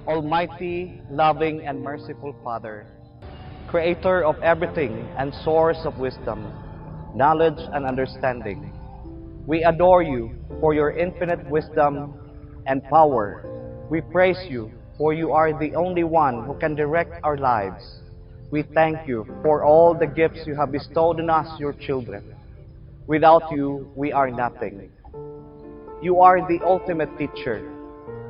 Almighty, loving, and merciful Father, Creator of everything and source of wisdom, knowledge, and understanding, we adore you for your infinite wisdom and power. We praise you for you are the only one who can direct our lives. We thank you for all the gifts you have bestowed on us, your children. Without you, we are nothing. You are the ultimate teacher.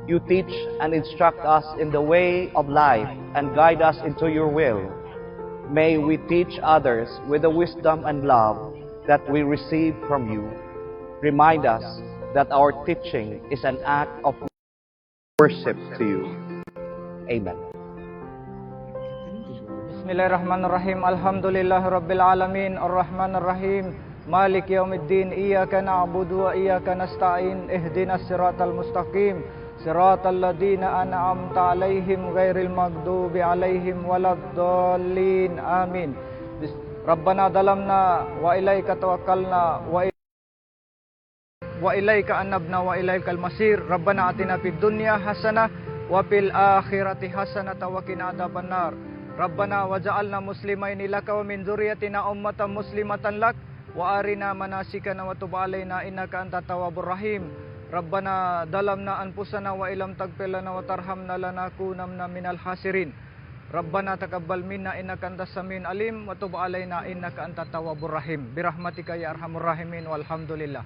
You teach and instruct us in the way of life and guide us into your will. May we teach others with the wisdom and love that we receive from you. Remind us that our teaching is an act of worship to you. Amen. Bismillahirrahmanirrahim. Alhamdulillahi Rabbil Alamin. Ar-Rahmanir-Rahim. Malik Yawmiddin. Iyaka na'budu wa iyaka nasta'in. Ihdinas siratal mustaqim. Siratal ladina an'amta alaihim ghairil maghdubi alaihim waladdallin. Amin. Rabbana dalamna wa ilaika tawakkalna wa ilaika anabna wa ilaikal masir. Rabbana atina fid dunya hasanah wa fil akhirati hasanah wa qina adzabannar. Rabbana waj'alna muslimaini laka wa min dzurriyyatina ummatan muslimatan lak wa arina manasikana wa tub alaina innaka antat tawwabur rahim. Rabbana dalamna anfusana wa ilam taghfir lana wa tarhamna lanakunanna minal khasirin. Rabbana taqabbal minna innaka antas samiul alim wa tub alaina innaka antat tawwabur rahim. Birahmatika ya arhamur rahimin walhamdulillah.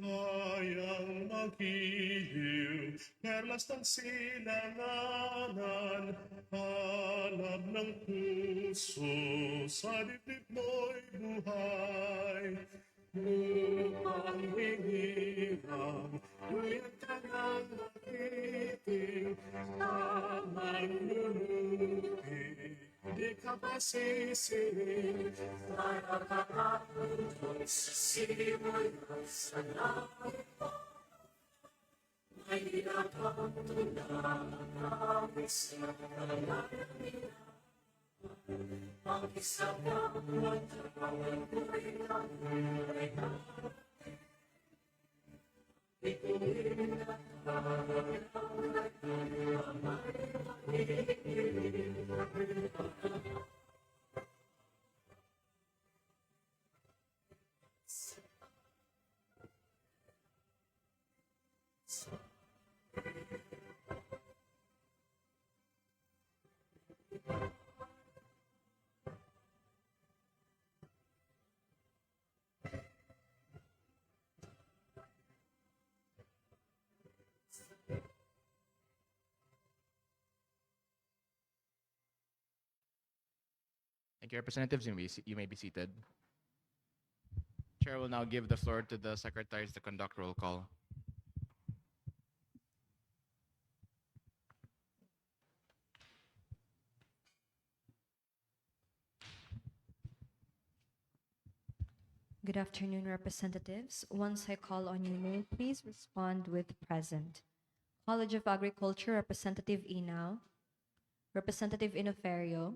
Mayang magiliw, perlas ng silanganan, hanap ng puso, sa dibdib mo'y buhay. Upang hinirang, luyag ka ng nakiting, sa manlulupi, di ka ba sisiling, nakakatapos sa simoy at sa langit. Mahirap ang tunawis na kalamina, ang isang matawag ko'y nangyari na. Ituloy na tayo ang Thank you, Representatives. You may be seated. Chair will now give the floor to the secretaries to conduct roll call. Good afternoon, Representatives. Once I call on your name, please respond with present. College of Agriculture, Representative Inaw. Representative Inoferio.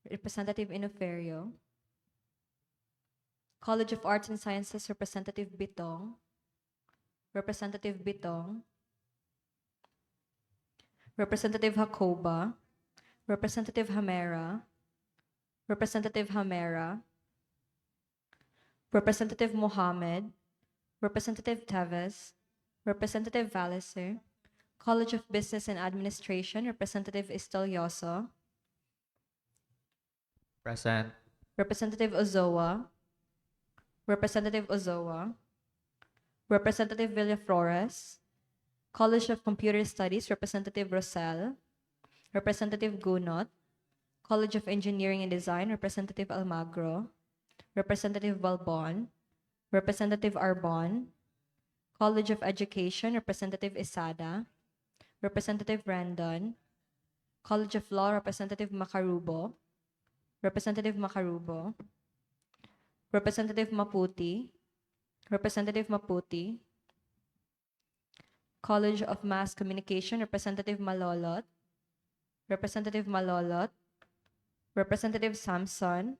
Representative Inoferio. College of Arts and Sciences, Representative Bitong. Representative Bitong. Representative Hacoba. Representative Hamera. Representative Hamera. Representative Mohammed. Representative Teves. Representative Valiser. College of Business and Administration, Representative Estelioso. Present. Representative Ozoa. Representative Ozoa, Representative Villaflores, College of Computer Studies, Representative Rosell, Representative Gunot, College of Engineering and Design, Representative Almagro, Representative Balbon, Representative Arbon, College of Education, Representative Isada, Representative Randon, College of Law, Representative Macarubo, Representative Macarubo, Representative Maputi, Representative Maputi, College of Mass Communication, Representative Malolot, Representative Malolot, Representative Samson,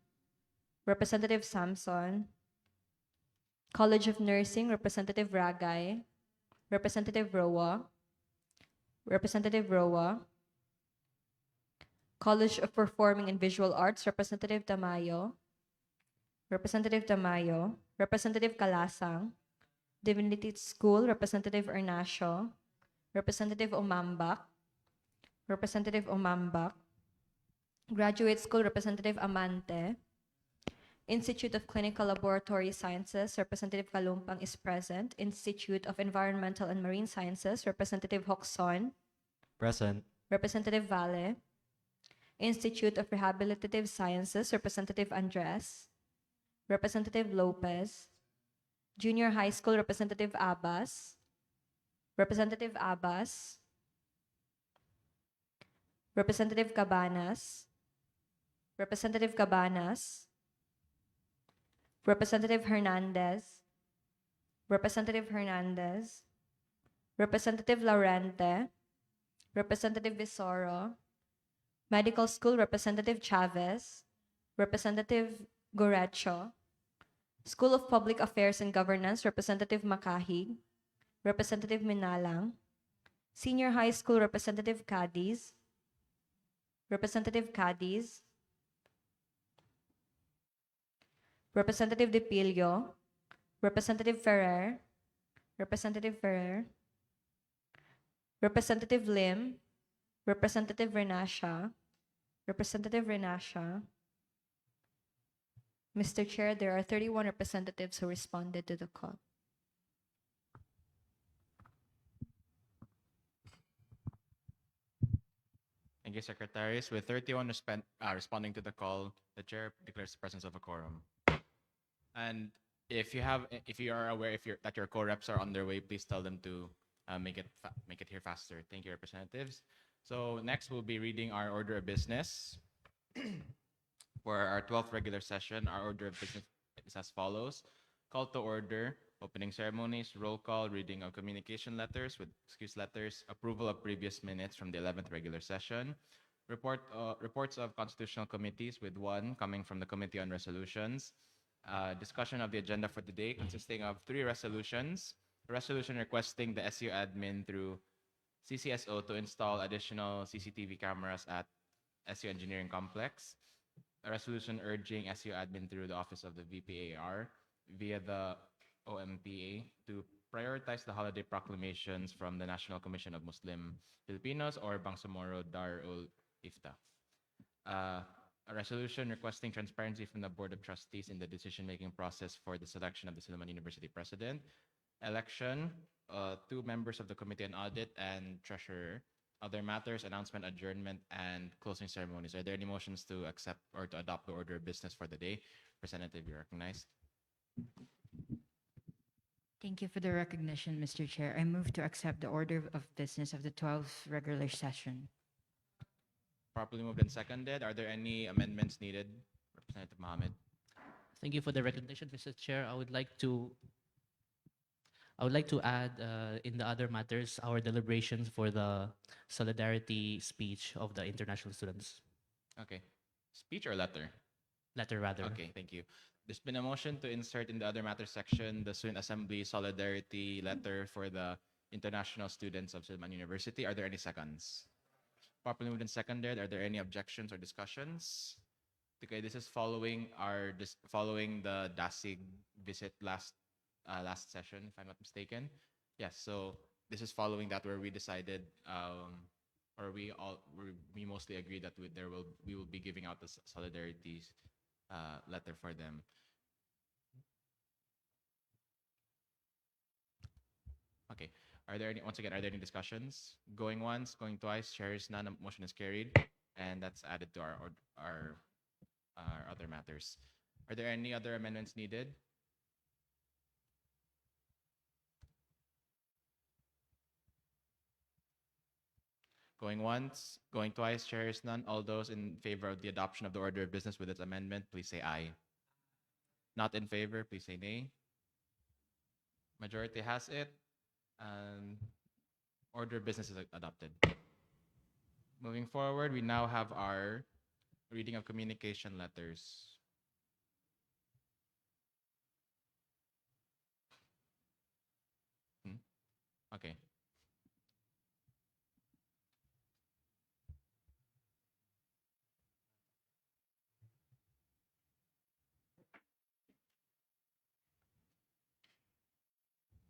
Representative Samson, College of Nursing, Representative Ragay, Representative Roa, Representative Roa, College of Performing and Visual Arts, Representative Tamayo, Representative Tamayo, Representative Kalasang, Divinity School, Representative Ernacio, Representative Omambak, Representative Omambak, Graduate School, Representative Amante, Institute of Clinical Laboratory Sciences, Representative Kalumpang is present. Institute of Environmental and Marine Sciences, Representative Hoxon, Present. Representative Valle, Institute of Rehabilitative Sciences, Representative Andres, Representative Lopez, Junior High School, Representative Abbas, Representative Abbas, Representative Cabanas, Representative Cabanas, Representative Hernandez, Representative Hernandez, Representative Laurente, Representative Visoro, Medical School, Representative Chavez, Representative Gorecho, School of Public Affairs and Governance, Representative Makahig, Representative Minalang, Senior High School, Representative Cadiz, Representative Cadiz, Representative DePilio, Representative Ferrer, Representative Ferrer, Representative Lim, Representative Renasha, Representative Renasha. Mr. Chair, there are 31 representatives who responded to the call. Thank you, Secretaries. With 31 responding to the call, the Chair declares the presence of a quorum. And if you are aware that your co-reps are on their way, please tell them to make it here faster. Thank you, Representatives. So next, we'll be reading our order of business. For our 12th regular session, our order of business is as follows. Call to order, opening ceremonies, roll call, reading of communication letters with excuse letters, approval of previous minutes from the 11th regular session, reports of constitutional committees with one coming from the Committee on Resolutions, discussion of the agenda for today consisting of 3 resolutions, a resolution requesting the SU admin through CCSO to install additional CCTV cameras at SU Engineering Complex, a resolution urging SU admin through the Office of the VPAAR via the OMPA to prioritize the holiday proclamations from the National Commission of Muslim Filipinos or BANGSAMORO DAR-UL-IFTA. A resolution requesting transparency from the Board of Trustees in the decision-making process for the selection of the SILLIMAN University President, election, 2 members of the Committee on Audit and Treasurer, other matters, announcement, adjournment, and closing ceremonies. Are there any motions to accept or to adopt the order of business for the day? Representative, you're recognized. Thank you for the recognition, Mr. Chair. I move to accept the order of business of the 12th regular session. Properly moved and seconded. Are there any amendments needed? Representative Mohammed. Thank you for the recognition, Mr. Chair. I would like to add in the other matters our deliberations for the solidarity speech of the international students. Okay. Speech or letter? Letter, rather. Okay, thank you. There's been a motion to insert in the other matters section the Student Assembly solidarity letter for the international students of SILLIMAN University. Are there any seconds? Properly moved and seconded. Are there any objections or discussions? Okay, this is following the DASIG visit last session, if I'm not mistaken. Yes, so this is following that where we decided, or we mostly agreed that we will be giving out the solidarity letter for them. Okay. Are there any, once again, are there any discussions? Going once, going twice, chair is none, motion is carried, and that's added to our other matters. Are there any other amendments needed? Going once, going twice, chair is none. All those in favor of the adoption of the order of business with its amendment, please say aye. Not in favor, please say nay. Majority has it, and order of business is adopted. Moving forward, we now have our reading of communication letters. Okay.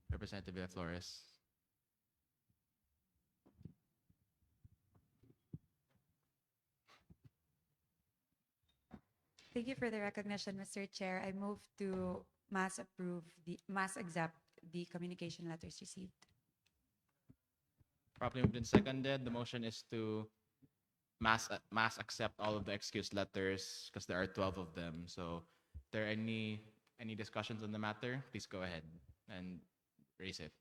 Representative Villa Flores. Thank you for the recognition, Mr. Chair. I move to mass accept the communication letters received. Properly moved and seconded. The motion is to mass accept all of the excuse letters because there are 12 of them. So, if there are any discussions on the matter, please go ahead and raise it.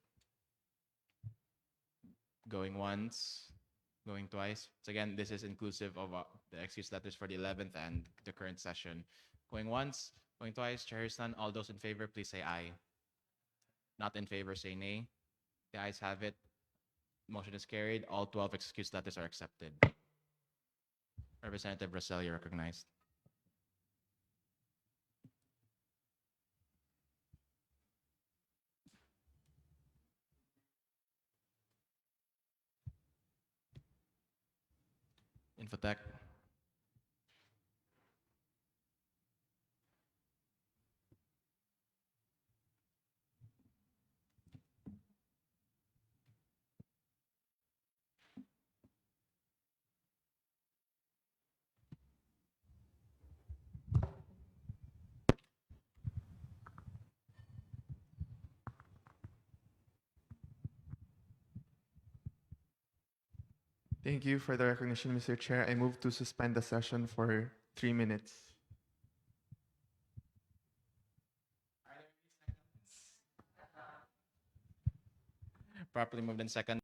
Going once, going twice. So again, this is inclusive of the excuse letters for the 11th and the current session. Going once, going twice, chair is none. All those in favor, please say aye. Not in favor, say nay. The ayes have it. Motion is carried. All 12 excuse letters are accepted. Representative Rosell, you're recognized. Infotech. Thank you for the recognition, Mr. Chair. I move to suspend the session for 3 minutes. Properly moved and second.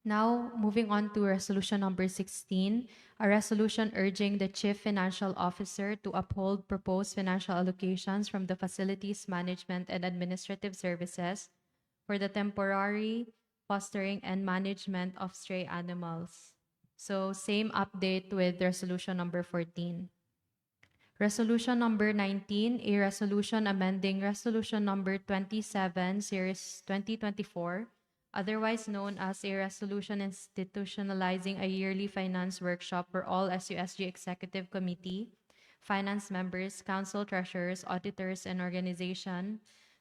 Now, moving on to resolution number 16, a resolution urging the Chief Financial Officer to uphold proposed financial allocations from the Facilities Management and Administrative Services for the temporary fostering and management of stray animals. So, same update with resolution number 14. Resolution number 19, a resolution amending resolution number 27, series 2024, otherwise known as a resolution institutionalizing a yearly finance workshop for all SUSG Executive Committee, finance members, council treasurers, auditors, and organization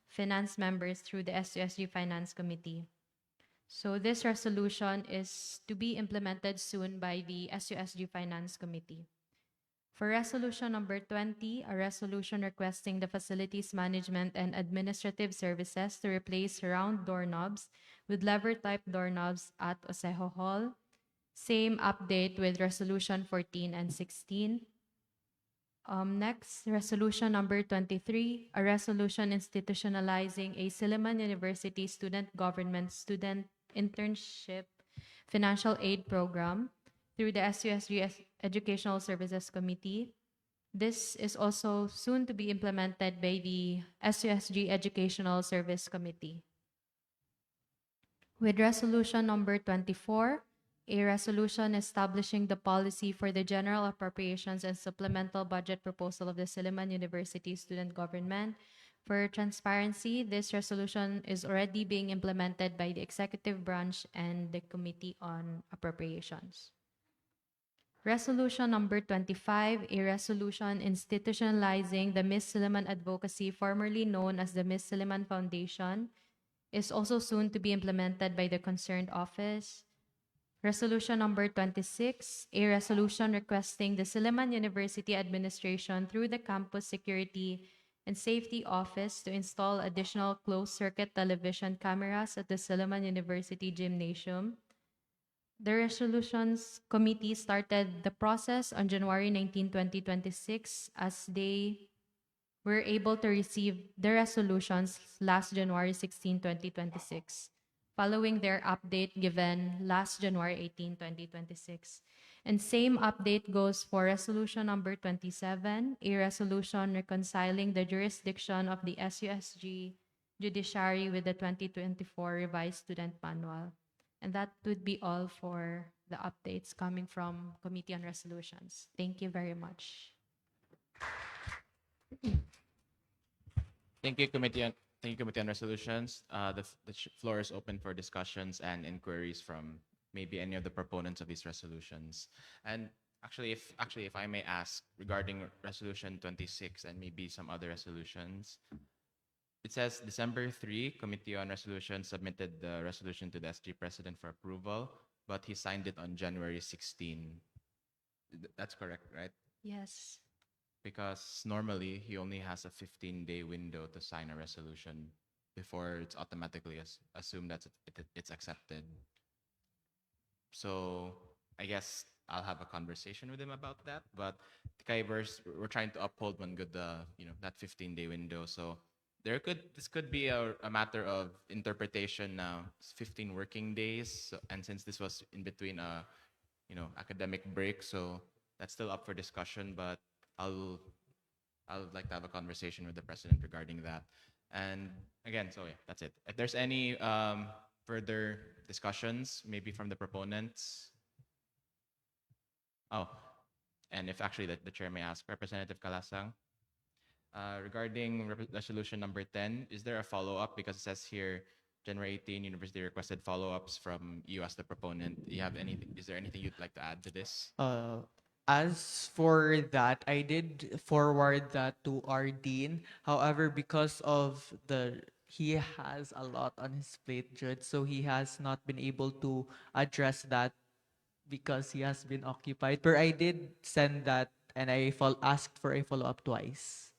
finance members through the SUSG Finance Committee. So this resolution is to be implemented soon by the SUSG Finance Committee. For resolution number 20, a resolution requesting the Facilities Management and Administrative Services to replace round doorknobs with lever-type doorknobs at Osejo Hall. Same update with resolution 14 and 16. Next, resolution number 23, a resolution institutionalizing a SILLIMAN University Student Government Student Internship Financial Aid Program through the SUSG Educational Services Committee. This is also soon to be implemented by the SUSG Educational Service Committee. With resolution number 24, a resolution establishing the policy for the general appropriations and supplemental budget proposal of the SILLIMAN University Student Government. For transparency, this resolution is already being implemented by the executive branch and the Committee on Appropriations. Resolution number 25, a resolution institutionalizing the Miss Silliman Advocacy, formerly known as the Miss Silliman Foundation, is also soon to be implemented by the concerned office. Resolution number 26, a resolution requesting the Silliman University Administration through the Campus Security and Safety Office to install additional closed-circuit television cameras at the Silliman University Gymnasium. The Resolutions Committee started the process on January 19, 2026, as they were able to receive the resolutions last January 16, 2026, following their update given last January 18, 2026. And same update goes for resolution number 27, a resolution reconciling the jurisdiction of the SUSG Judiciary with the 2024 revised student manual. And that would be all for the updates coming from Committee on Resolutions. Thank you very much. Thank you, Committee on Resolutions. The floor is open for discussions and inquiries from maybe any of the proponents of these resolutions. And actually, if I may ask regarding Resolution 26 and maybe some other resolutions, it says December 3, Committee on Resolutions submitted the resolution to the SG President for approval, but he signed it on January 16. That's correct, right? Yes. Because normally he only has a 15-day window to sign a resolution before it's automatically assumed that it's accepted. So I guess I'll have a conversation with him about that. But we're trying to uphold one good that 15-day window. So this could be a matter of interpretation now. It's 15 working days, and since this was in between a academic break, so that's still up for discussion. But I'll like to have a conversation with the president regarding that. And again, so yeah, that's it. If there's any further discussions, maybe from the proponents. Oh, and if actually the chair may ask, Representative Calasang, regarding resolution number 10, is there a follow-up? Because it says here, January 18, University requested follow-ups from you as the proponent. Is there anything you'd like to add to this? As for that, I did forward that to our dean. However, because of he has a lot on his plate, Judge, so he has not been able to address that because he has been occupied. But I did send that and I asked for a follow-up twice.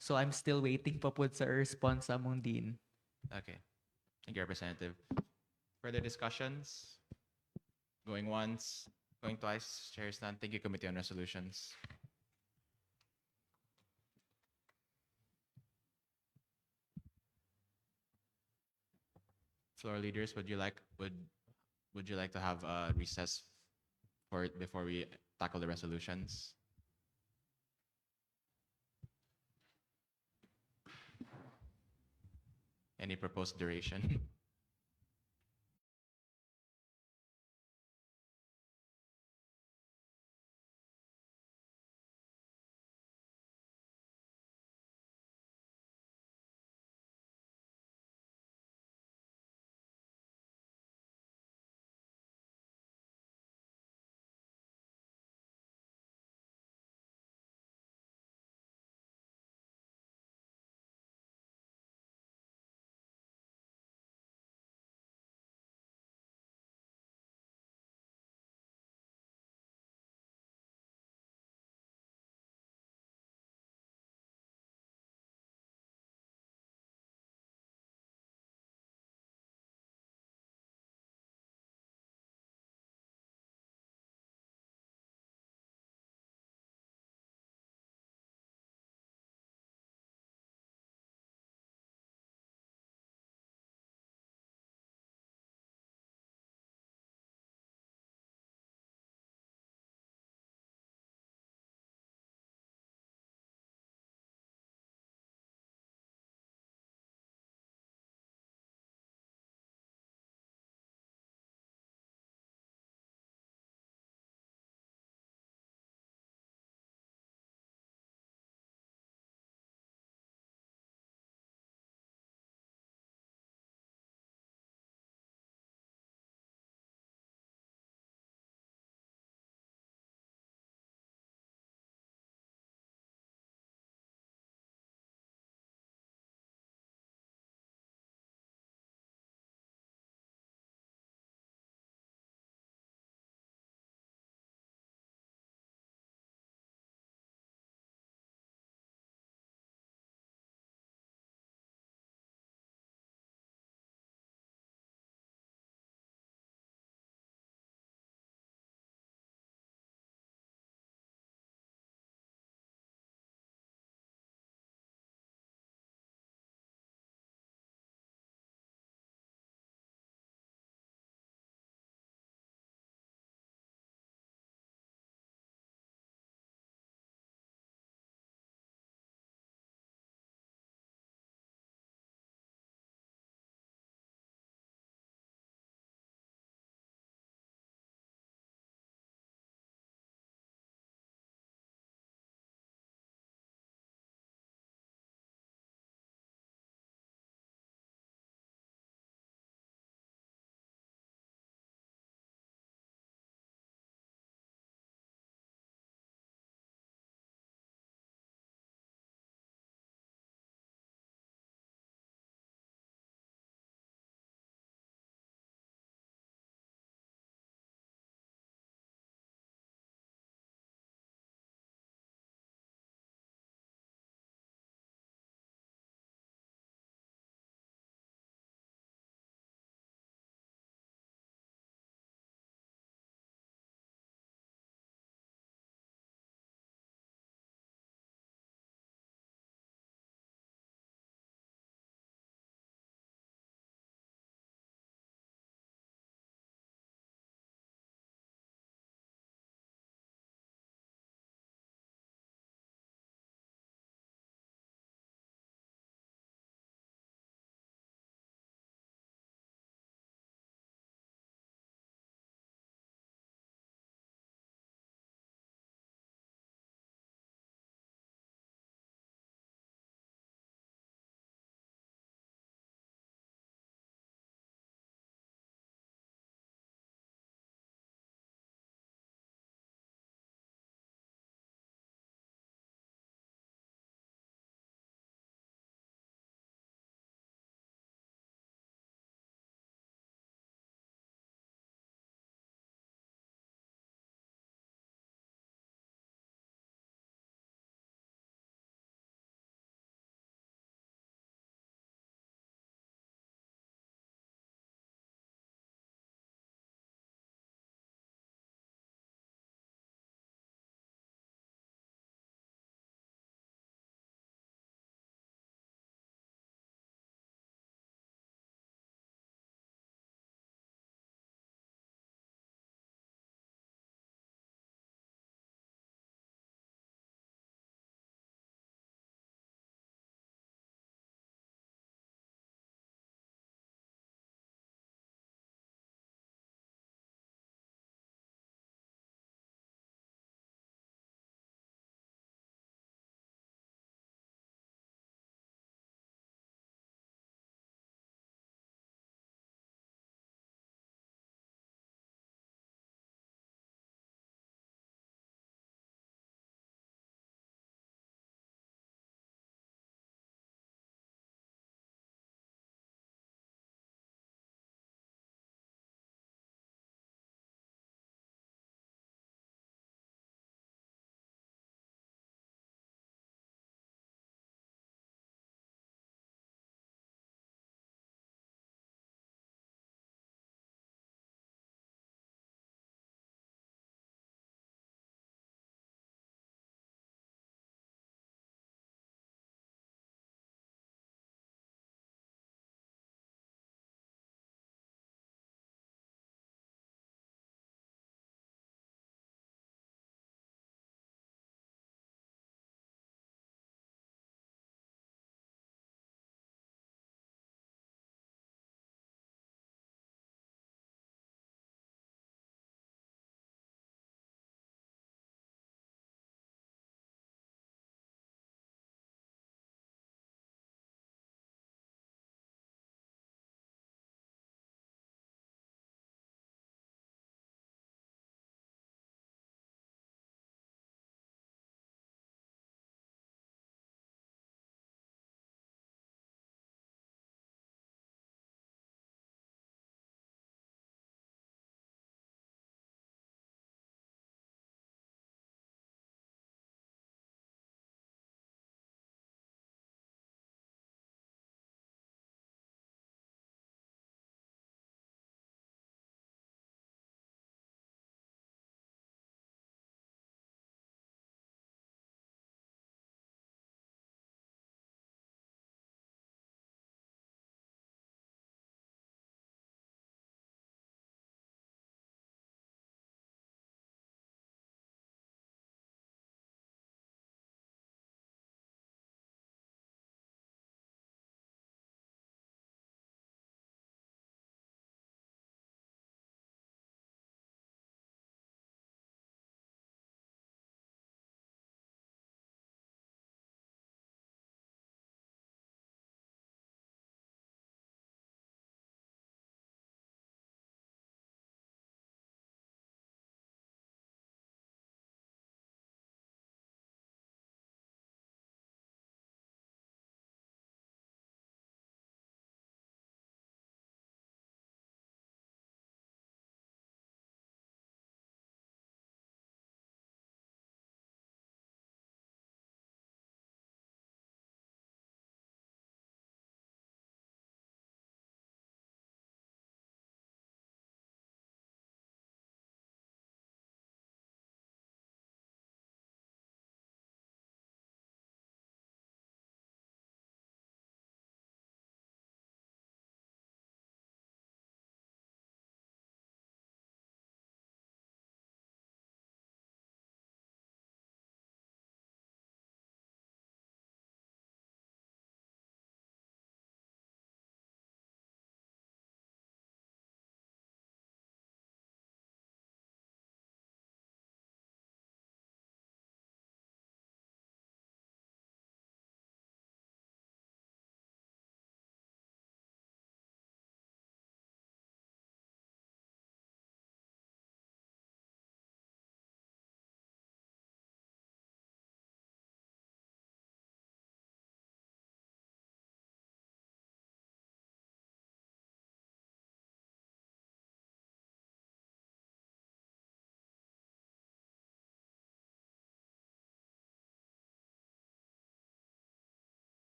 So I'm still waiting pa po sa response among dean. Okay. Thank you, Representative. Further discussions? Going once, going twice, chair is none. Thank you, Committee on Resolutions. Floor leaders, would would you like to have a recess for it before we tackle the resolutions? Any proposed duration?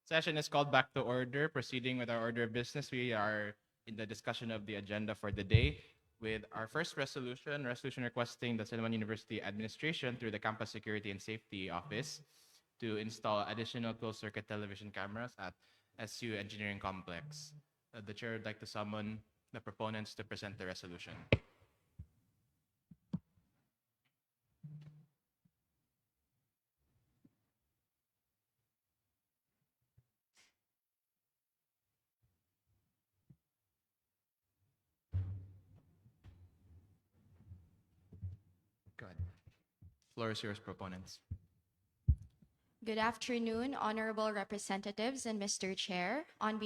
Session is called back to order. Proceeding with our order of business, we are in the discussion of the agenda for the day with our first resolution requesting the Silliman University administration through the Campus Security and Safety Office to install additional closed-circuit television cameras at SU Engineering Complex. The chair would like to summon the proponents to present the resolution. Go ahead. Floor is yours, proponents. Good afternoon, honorable representatives and Mr. Chair. On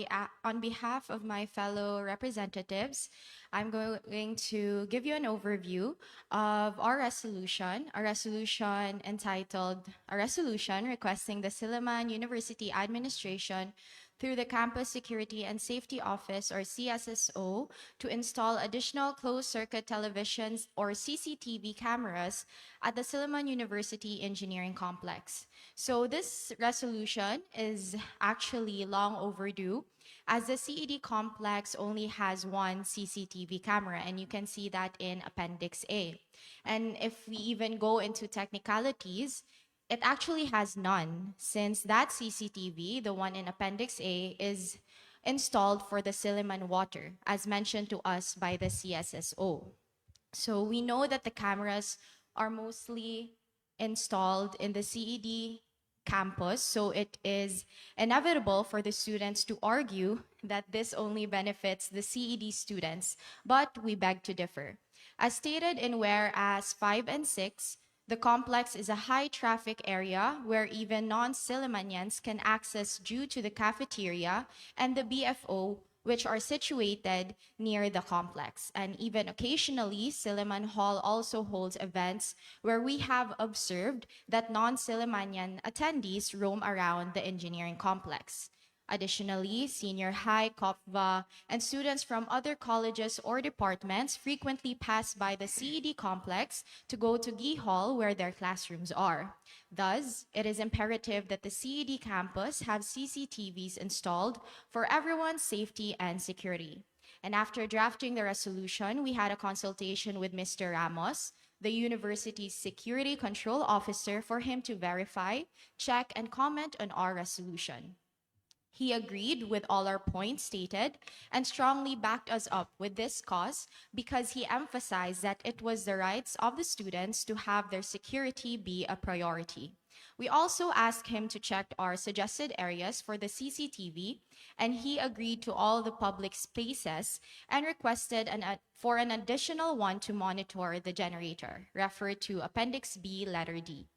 behalf of my fellow representatives, I'm going to give you an overview of our resolution, a resolution entitled, a resolution requesting the SILLIMAN University Administration through the Campus Security and Safety Office, or CSSO, to install additional closed-circuit televisions or CCTV cameras at the Silliman University Engineering Complex. So this resolution is actually long overdue, as the CED complex only has one CCTV camera, and you can see that in Appendix A. And if we even go into technicalities, it actually has none, since that CCTV, the one in Appendix A, is installed for the Silliman water, as mentioned to us by the CSSO. So we know that the cameras are mostly installed in the CED campus, so it is inevitable for the students to argue that this only benefits the CED students, but we beg to differ. As stated in whereas 5 and 6, the complex is a high-traffic area where even non-Sillimanians can access due to the cafeteria and the BFO, which are situated near the complex. And even occasionally, Silliman Hall also holds events where we have observed that non-Sillimanian attendees roam around the engineering complex. Additionally, senior high, COPVA, and students from other colleges or departments frequently pass by the CED complex to go to GE Hall where their classrooms are. Thus, it is imperative that the CED campus have CCTVs installed for everyone's safety and security. And after drafting the resolution, we had a consultation with Mr. Ramos, the university's security control officer, for him to verify, check, and comment on our resolution. He agreed with all our points stated and strongly backed us up with this cause because he emphasized that it was the rights of the students to have their security be a priority. We also asked him to check our suggested areas for the CCTV, and he agreed to all the public spaces and requested for an additional one to monitor the generator, referred to Appendix B, letter D.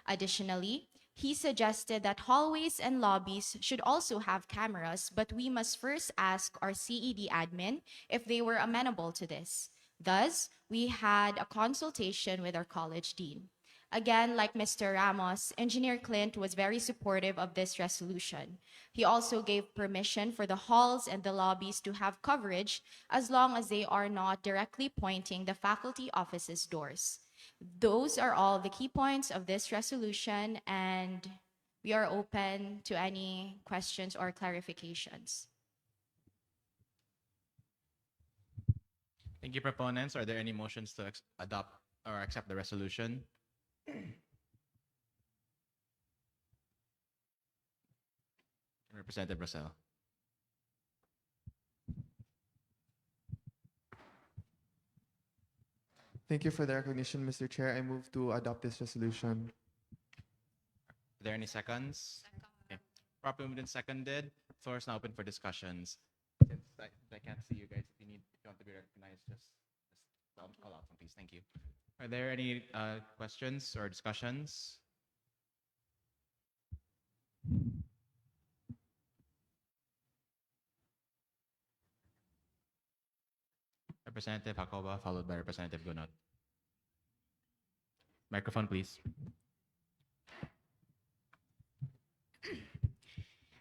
Additionally, he suggested that hallways and lobbies should also have cameras, but we must first ask our CED admin if they were amenable to this. Thus, we had a consultation with our college dean. Again, like Mr. Ramos, Engineer Clint was very supportive of this resolution. He also gave permission for the halls and the lobbies to have coverage as long as they are not directly pointing the faculty office's doors. Those are all the key points of this resolution, and we are open to any questions or clarifications. Thank you, proponents. Are there any motions to adopt or accept the resolution? Representative Rosell. Thank you for the recognition, Mr. Chair. I move to adopt this resolution. Are there any seconds? Okay. Properly moved and seconded. Floor is now open for discussions. Since I can't see you guys, if you want to be recognized, just call out, please. Thank you. Are there any questions or discussions? Representative Hacoba, followed by Representative Gunot. Microphone, please.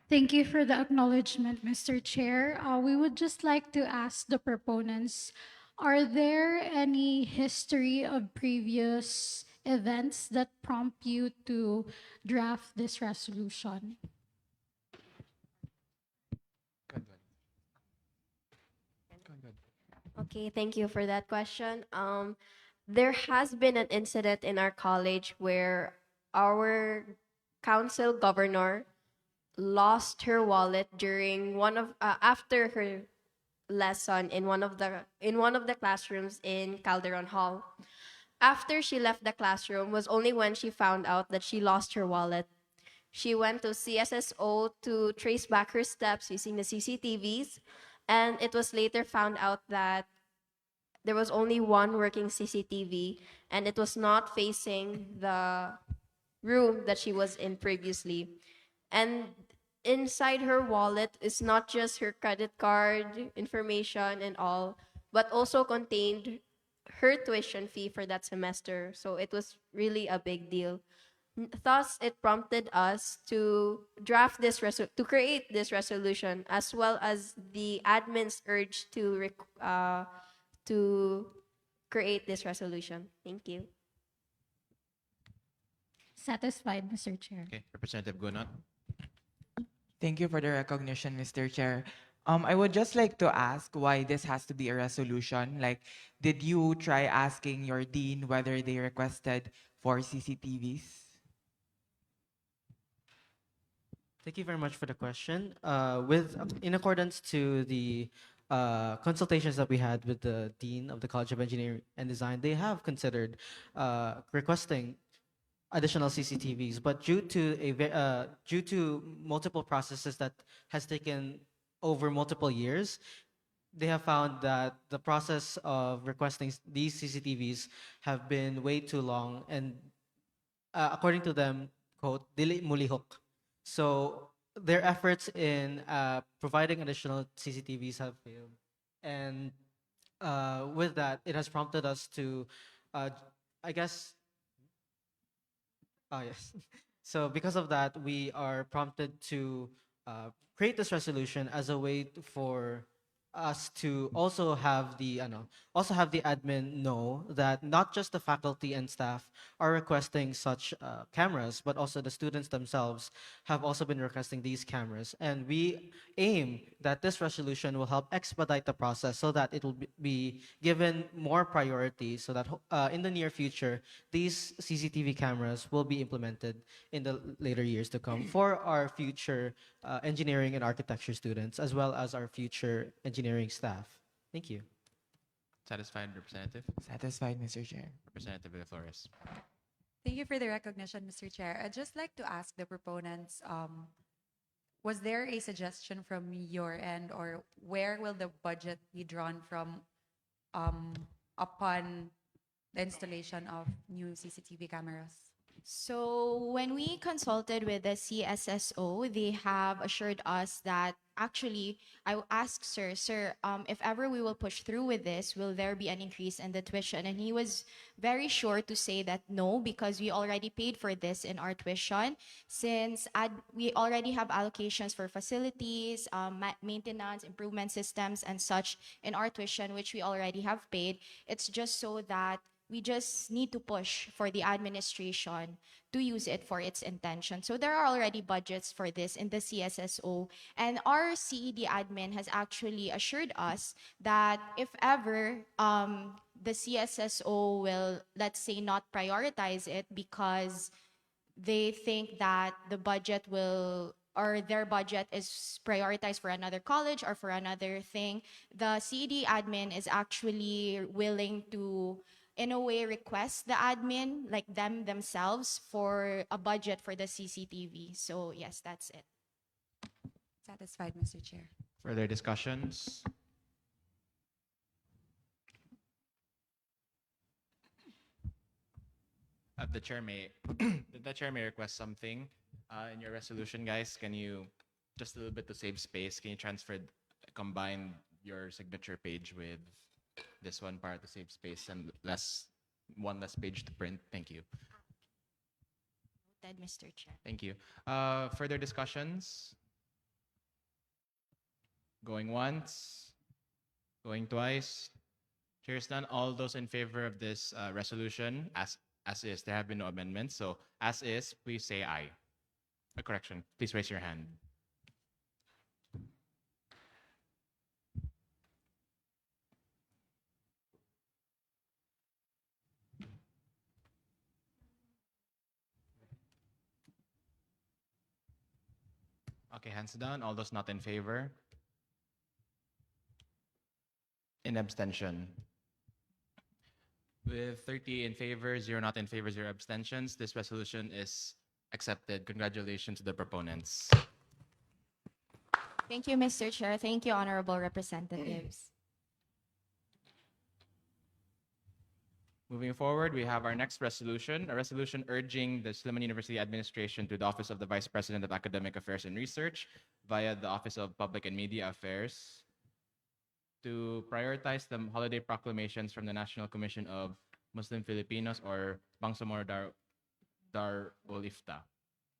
Thank you for the acknowledgement, Mr. Chair. We would just like to ask the proponents, are there any history of previous events that prompt you to draft this resolution? Okay, thank you for that question. There has been an incident in our college where our council governor lost her wallet during one of after her lesson in one of the classrooms in Calderon Hall. After she left the classroom was only when she found out that she lost her wallet. She went to CSSO to trace back her steps using the CCTVs, and it was later found out that there was only one working CCTV, and it was not facing the room that she was in previously. And inside her wallet is not just her credit card information and all, but also contained her tuition fee for that semester. So it was really a big deal. Thus, it prompted us to draft this to create this resolution, as well as the admin's urge to create this resolution. Thank you. Satisfied, Mr. Chair. Okay, Representative Gunot. Thank you for the recognition, Mr. Chair. I would just like to ask why this has to be a resolution. Like, did you try asking your dean whether they requested for CCTVs? Thank you very much for the question. In accordance to the consultations that we had with the Dean of the College of Engineering and Design, they have considered requesting additional CCTVs, but due to multiple processes that has taken over multiple years, they have found that the process of requesting these CCTVs have been way too long, and according to them, quote, "Dili mulihok." So their efforts in providing additional CCTVs have failed, and with that, it has prompted us to, I guess, yes. So because of that, we are prompted to create this resolution as a way for us to also have the admin know that not just the faculty and staff are requesting such cameras, but also the students themselves have also been requesting these cameras. And we aim that this resolution will help expedite the process so that it will be given more priority, so that in the near future, these CCTV cameras will be implemented in the later years to come for our future engineering and architecture students, as well as our future engineering staff. Thank you. Satisfied, Representative? Satisfied, Mr. Chair. Representative Flores. Thank you for the recognition, Mr. Chair. I'd just like to ask the proponents, was there a suggestion from your end, or where will the budget be drawn from upon the installation of new CCTV cameras? So when we consulted with the CSSO, they have assured us that actually, I asked sir, if ever we will push through with this, will there be an increase in the tuition? And he was very sure to say that no, because we already paid for this in our tuition, since we already have allocations for facilities, maintenance, improvement systems, and such in our tuition, which we already have paid. It's just so that we just need to push for the administration to use it for its intention. So there are already budgets for this in the CSSO. And our CED admin has actually assured us that if ever the CSSO will, let's say, not prioritize it because they think that the budget will, or their budget is prioritized for another college or for another thing, the CED admin is actually willing to, in a way, request the admin, like themselves, for a budget for the CCTV. So yes, that's it. Satisfied, Mr. Chair. Further discussions? The chair may request something in your resolution, guys. Can you, just a little bit to save space, can you combine your signature page with this one part to save space and one less page to print? Thank you. Noted, Mr. Chair. Thank you. Further discussions? Going once? Going twice? Chair's none. All those in favor of this resolution, as is, there have been no amendments. So as is, please say aye. A correction, please raise your hand. Okay, hands down. All those not in favor. In abstention. With 30 in favor, 0 not in favor, 0 abstentions, this resolution is accepted. Congratulations to the proponents. Thank you, Mr. Chair. Thank you, honorable representatives. Moving forward, we have our next resolution, a resolution urging the SILLIMAN University Administration to the Office of the Vice President of Academic Affairs and Research via the Office of Public and Media Affairs to prioritize the holiday proclamations from the National Commission of Muslim Filipinos, or BANGSAMORO DAR-UL-IFTA.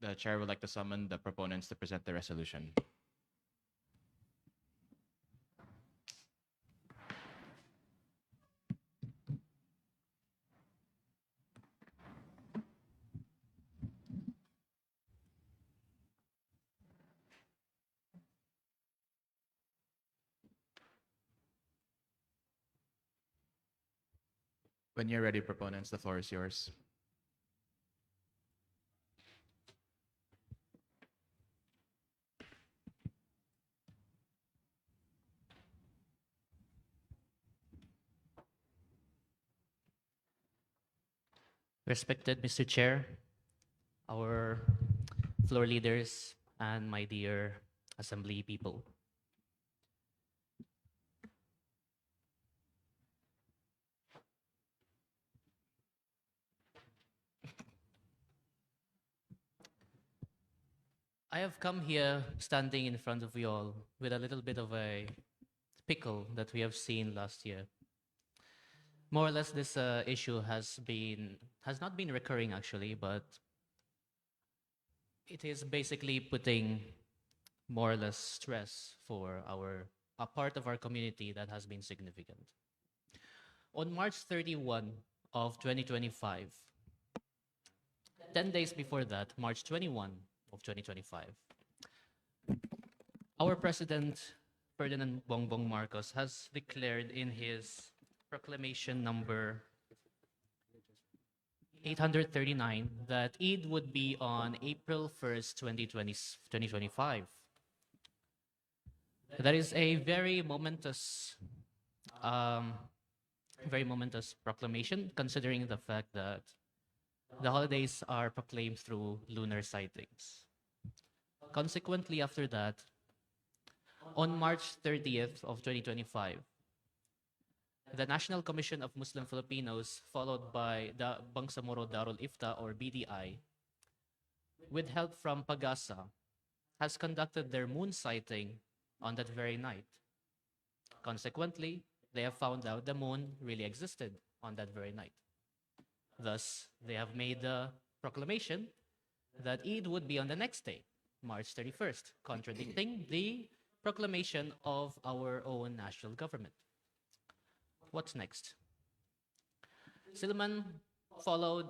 The chair would like to summon the proponents to present the resolution. When you're ready, proponents, the floor is yours. Respected Mr. Chair, our floor leaders, and my dear assembly people. I have come here standing in front of you all with a little bit of a pickle that we have seen last year. More or less, this issue has not been recurring actually, but it is basically putting more or less stress for a part of our community that has been significant. On March 31 of 2025, 10 days before that, March 21 of 2025, our President, Ferdinand Bongbong Marcos, has declared in his proclamation number 839 that Eid would be on April 1st, 2025. That is a very momentous proclamation, considering the fact that the holidays are proclaimed through lunar sightings. Consequently, after that, on March 30th of 2025, the National Commission of Muslim Filipinos, followed by the BANGSAMORO DAR-UL-IFTA, or BDI, with help from Pagasa, has conducted their moon sighting on that very night. Consequently, they have found out the moon really existed on that very night. Thus, they have made the proclamation that Eid would be on the next day, March 31st, contradicting the proclamation of our own national government. What's next? SILLIMAN followed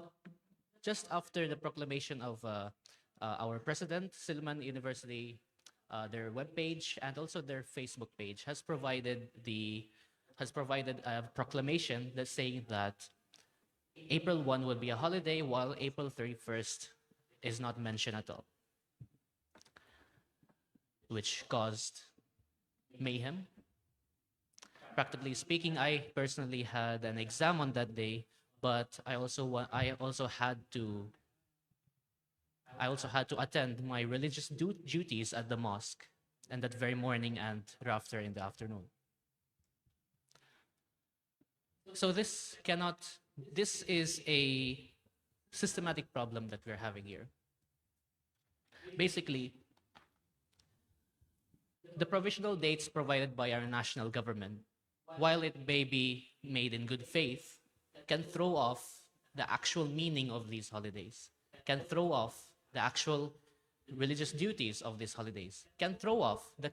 just after the proclamation of our president. SILLIMAN University, their webpage and also their Facebook page has provided a proclamation that's saying that April 1 will be a holiday, while April 31st is not mentioned at all, which caused mayhem. Practically speaking, I personally had an exam on that day, but I also had to attend my religious duties at the mosque, and that very morning and thereafter in the afternoon. So this is a systematic problem that we're having here. Basically, the provisional dates provided by our national government, while it may be made in good faith, can throw off the actual meaning of these holidays, can throw off the actual religious duties of these holidays, can throw off the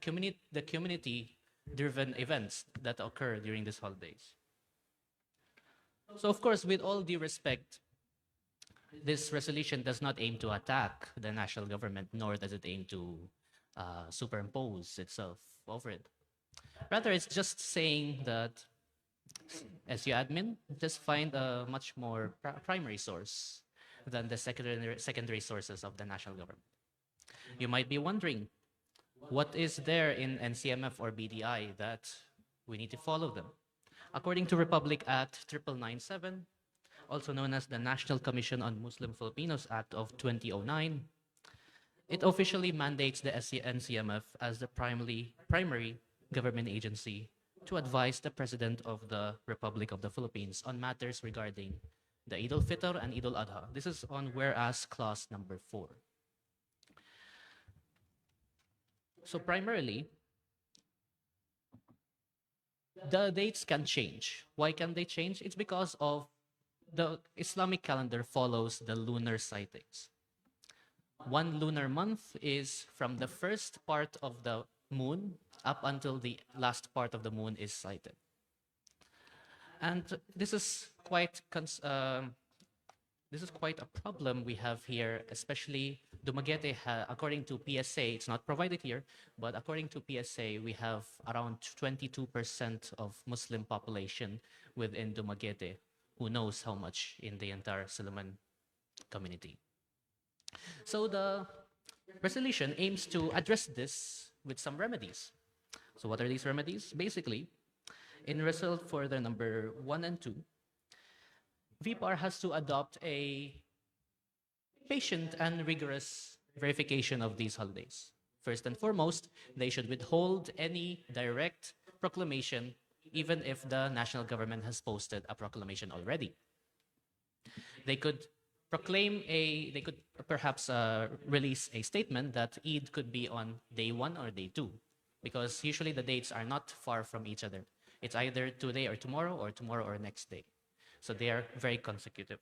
community-driven events that occur during these holidays. So, of course, with all due respect, this resolution does not aim to attack the national government, nor does it aim to superimpose itself over it. Rather, it's just saying that, as you admin, just find a much more primary source than the secondary sources of the national government. You might be wondering, What is there in NCMF or BDI that we need to follow them? According to Republic Act 9997, also known as the National Commission on Muslim Filipinos Act of 2009, it officially mandates the NCMF as the primary government agency to advise the President of the Republic of the Philippines on matters regarding the Eid al-Fitr and Eid al-Adha. This is on whereas clause number 4. So primarily, the dates can change. Why can they change? It's because of the Islamic calendar follows the lunar sightings. One lunar month is from the first part of the moon up until the last part of the moon is sighted. And this is quite a problem we have here, especially Dumaguete, according to PSA, it's not provided here, but according to PSA, we have around 22% of Muslim population within Dumaguete. Who knows how much in the entire SILLIMAN community. So the resolution aims to address this with some remedies. So what are these remedies? Basically, in result for the number 1 and 2, VPAAR has to adopt a patient and rigorous verification of these holidays. First and foremost, they should withhold any direct proclamation even if the national government has posted a proclamation already. They could perhaps release a statement that Eid could be on day 1 or day 2, because usually the dates are not far from each other. It's either today or tomorrow or next day. So they are very consecutive.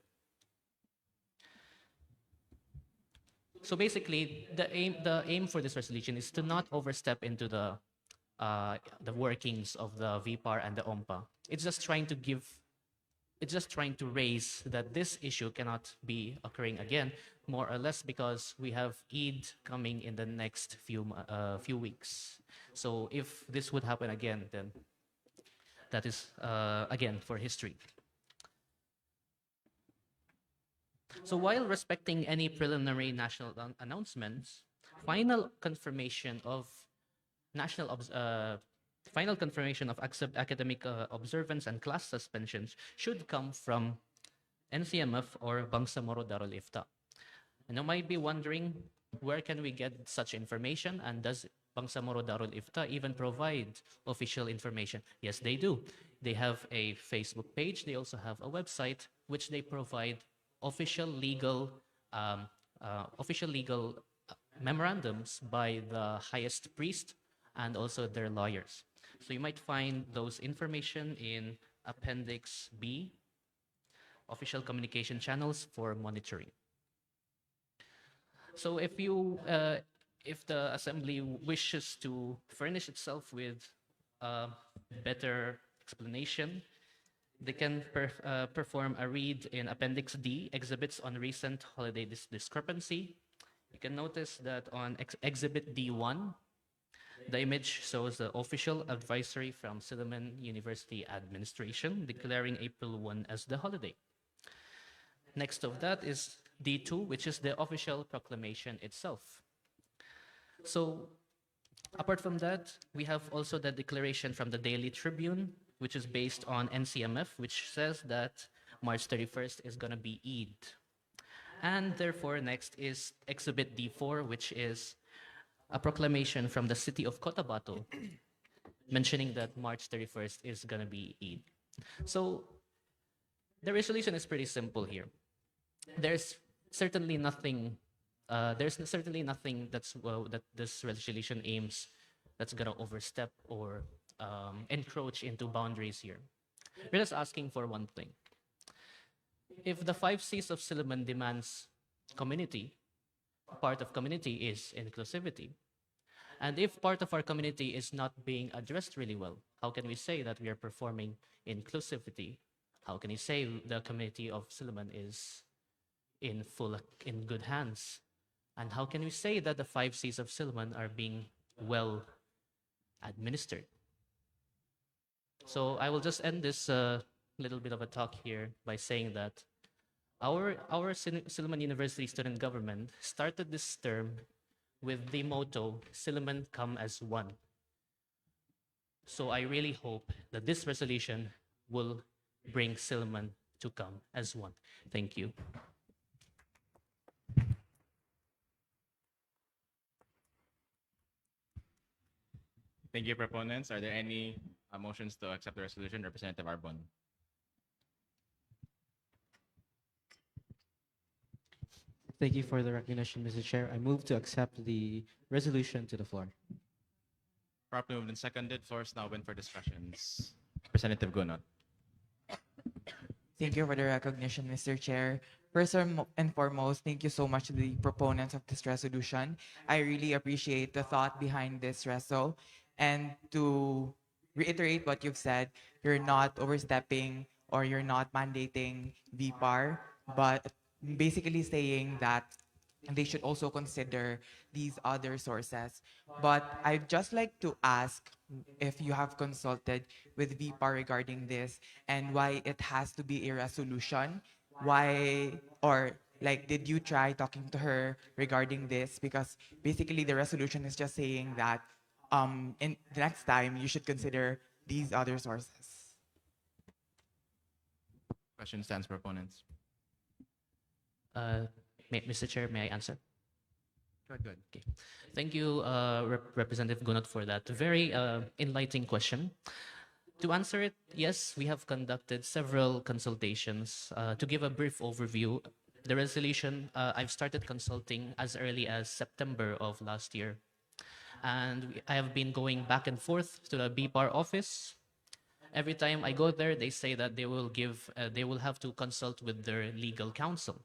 So basically, the aim for this resolution is to not overstep into the workings of the VPAAR and the OMPA. It's just trying to raise that this issue cannot be occurring again, more or less because we have Eid coming in the next few weeks. So if this would happen again, then that is again for history. So while respecting any preliminary national announcements, final confirmation of academic observance and class suspensions should come from NCMF or BANGSAMORO DAR-UL-IFTA. And you might be wondering, where can we get such information, and does BANGSAMORO DAR-UL-IFTA even provide official information? Yes, they do. They have a Facebook page. They also have a website which they provide official legal memorandums by the highest priest and also their lawyers. So you might find those information in Appendix B, official communication channels for monitoring. So if the assembly wishes to furnish itself with a better explanation, they can perform a read in Appendix D, Exhibits on Recent Holiday Discrepancy. You can notice that on Exhibit D1, the image shows the official advisory from SILLIMAN University Administration declaring April 1 as the holiday. Next of that is D2, which is the official proclamation itself. So apart from that, we have also the declaration from the Daily Tribune, which is based on NCMF, which says that March 31st is going to be Eid. And therefore, next is Exhibit D4, which is a proclamation from the city of Cotabato mentioning that March 31st is going to be Eid. So the resolution is pretty simple here. There's certainly nothing that this resolution aims that's going to overstep or encroach into boundaries here. We're just asking for one thing. If the 5 C's of SILLIMAN demands community, part of community is inclusivity. And if part of our community is not being addressed really well, how can we say that we are performing inclusivity? How can you say the community of SILLIMAN is in good hands? And how can we say that the 5 C's of SILLIMAN are being well administered? So I will just end this little bit of a talk here by saying that our SILLIMAN University student government started this term with the motto, SILLIMAN come as one. So I really hope that this resolution will bring SILLIMAN to come as one. Thank you. Thank you, proponents. Are there any motions to accept the resolution? Representative Arbon. Thank you for the recognition, Mr. Chair. I move to accept the resolution to the floor. Properly moved and seconded. Floor is now open for discussions. Representative Gunot. Thank you for the recognition, Mr. Chair. First and foremost, thank you so much to the proponents of this resolution. I really appreciate the thought behind this reso. And to reiterate what you've said, you're not overstepping or you're not mandating VPAAR, but basically saying that they should also consider these other sources. But I'd just like to ask if you have consulted with VPAAR regarding this and why it has to be a resolution. Why, or like, did you try talking to her regarding this? Because basically the resolution is just saying that in the next time you should consider these other sources. Question stands, proponents. Mr. Chair, may I answer? Go ahead. Okay. Thank you, Representative Gunot, for that very enlightening question. To answer it, yes, we have conducted several consultations. To give a brief overview, the resolution, I've started consulting as early as September of last year. And I have been going back and forth to the BPAAR office. Every time I go there, they say that they will have to consult with their legal counsel.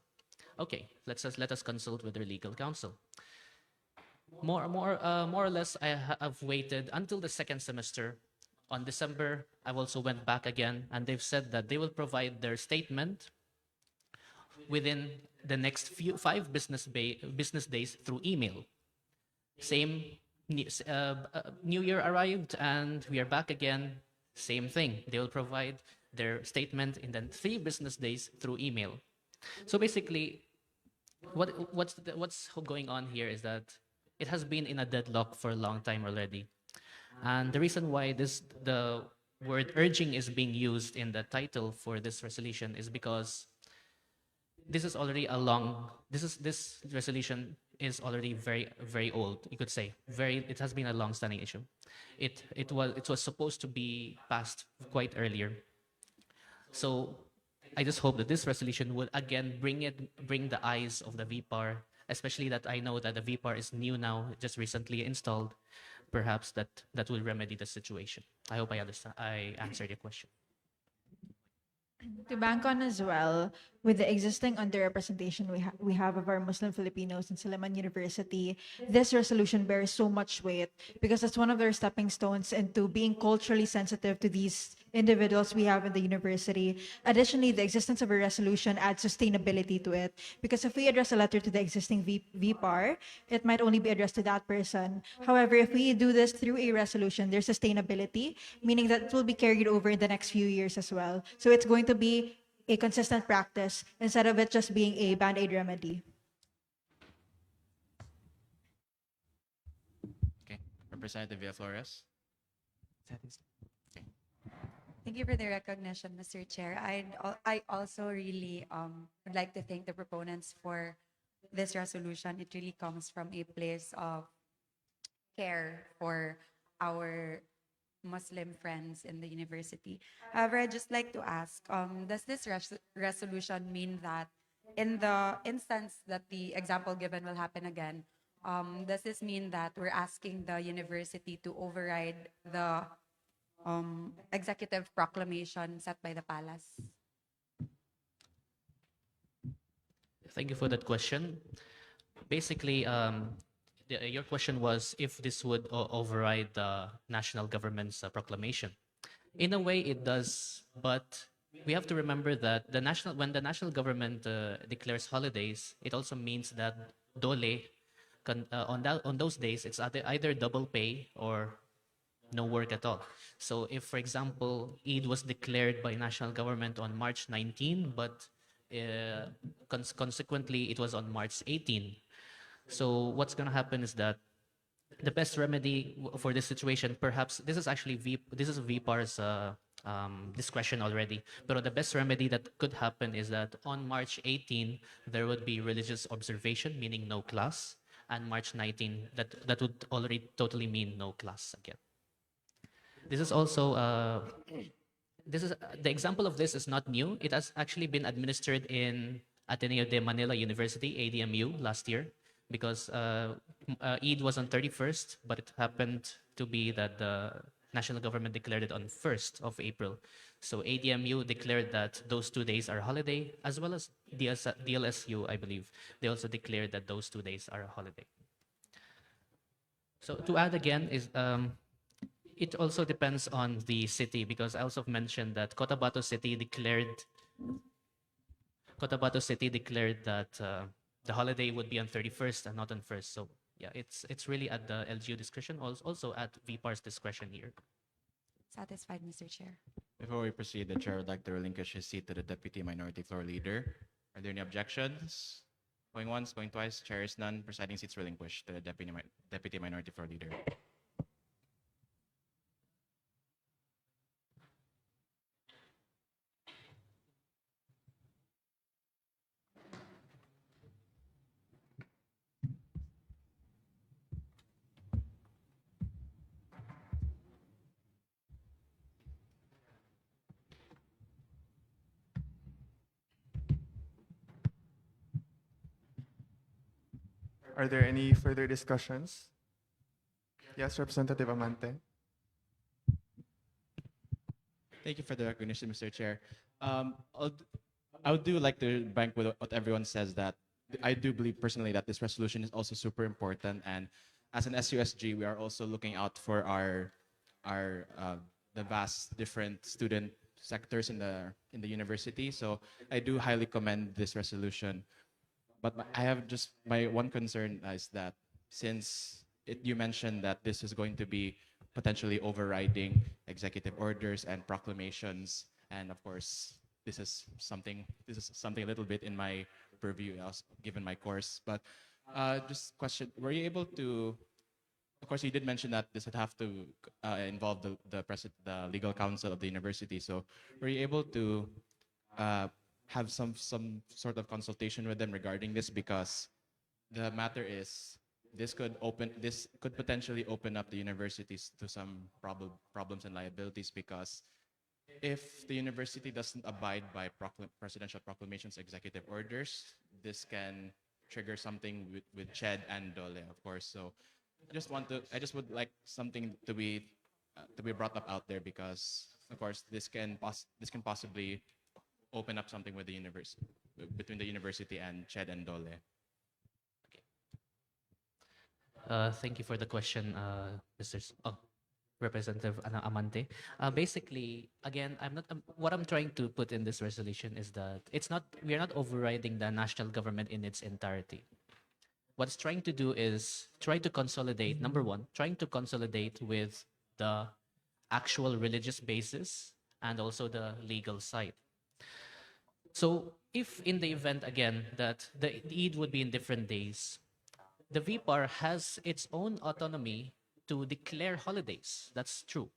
Okay, let us consult with their legal counsel. More or less, I have waited until the second semester. On December, I've also went back again, and they've said that they will provide their statement within the next 5 business days through email. Same, New Year arrived, and we are back again. Same thing. They will provide their statement in the 3 business days through email. So basically, what's going on here is that it has been in a deadlock for a long time already. And the reason why the word urging is being used in the title for this resolution is because this is already this resolution is already very old, you could say. It has been a long-standing issue. It was supposed to be passed quite earlier. So I just hope that this resolution would again bring the eyes of the VPAAR, especially that I know that the VPAAR is new now, just recently installed. Perhaps that will remedy the situation. I hope I answered your question. To bank on as well, with the existing underrepresentation we have of our Muslim Filipinos in SILLIMAN University, this resolution bears so much weight because it's one of their stepping stones into being culturally sensitive to these individuals we have in the university. Additionally, the existence of a resolution adds sustainability to it because if we address a letter to the existing VPAAR, it might only be addressed to that person. However, if we do this through a resolution, there's sustainability, meaning that it will be carried over in the next few years as well. So it's going to be a consistent practice instead of it just being a band-aid remedy. Okay. Representative Villaflores. Thank you for the recognition, Mr. Chair. I also really would like to thank the proponents for this resolution. It really comes from a place of care for our Muslim friends in the university. However, I'd just like to ask, does this resolution mean that in the instance that the example given will happen again, does this mean that we're asking the university to override the executive proclamation set by the palace? Thank you for that question. Basically, your question was if this would override the national government's proclamation. In a way, it does, but we have to remember that when the national government declares holidays, it also means that dole on those days it's either double pay or no work at all. So if, for example, Eid was declared by national government on March 19, but consequently it was on March 18. So what's going to happen is that the best remedy for this situation, perhaps this is actually this is VPAR's discretion already. But the best remedy that could happen is that on March 18 there would be religious observation, meaning no class, and March 19 that would already totally mean no class again. This is also this is the example of this is not new. It has actually been administered in Ateneo de Manila University, ADMU, last year, because Eid was on 31st, but it happened to be that the national government declared it on 1st of April. So ADMU declared that those 2 days are holiday, as well as DLSU, I believe. They also declared that those 2 days are a holiday. So to add again is it also depends on the city, because I also mentioned that Cotabato City declared that the holiday would be on 31st and not on 1st. So yeah, it's really at the LGU discretion, also at VPAR's discretion here. Satisfied, Mr. Chair. Before we proceed, the chair would like to relinquish his seat to the Deputy Minority Floor Leader. Are there any objections? Going once, going twice, chair is none. Presiding seats relinquished to the Deputy Minority Floor Leader. Are there any further discussions? Yes, Representative Amante. Thank you for the recognition, Mr. Chair. I would do like to bank with what everyone says, that I do believe personally that this resolution is also super important, and as an SUSG, we are also looking out for the vast different student sectors in the university. So I do highly commend this resolution. But I have just my one concern is that since you mentioned that this is going to be potentially overriding executive orders and proclamations, and of course this is something a little bit in my purview given my course. But just question: were you able to? Of course, you did mention that this would have to involve the legal counsel of the university. So were you able to have some sort of consultation with them regarding this? Because the matter is, this could potentially open up the universities to some problems and liabilities, because if the university doesn't abide by presidential proclamations, executive orders, this can trigger something with CHED and DOLE, of course. So I just would like something to be brought up out there, because of course this can possibly open up something with the university, between the university and CHED and DOLE. Thank you for the question, Representative Amante. Basically, again, what I'm trying to put in this resolution is that we are not overriding the national government in its entirety. What it's trying to do is try to consolidate, number one, trying to consolidate with the actual religious basis and also the legal side. So if in the event, again, that the Eid would be in different days, the VPAAR has its own autonomy to declare holidays. That's true.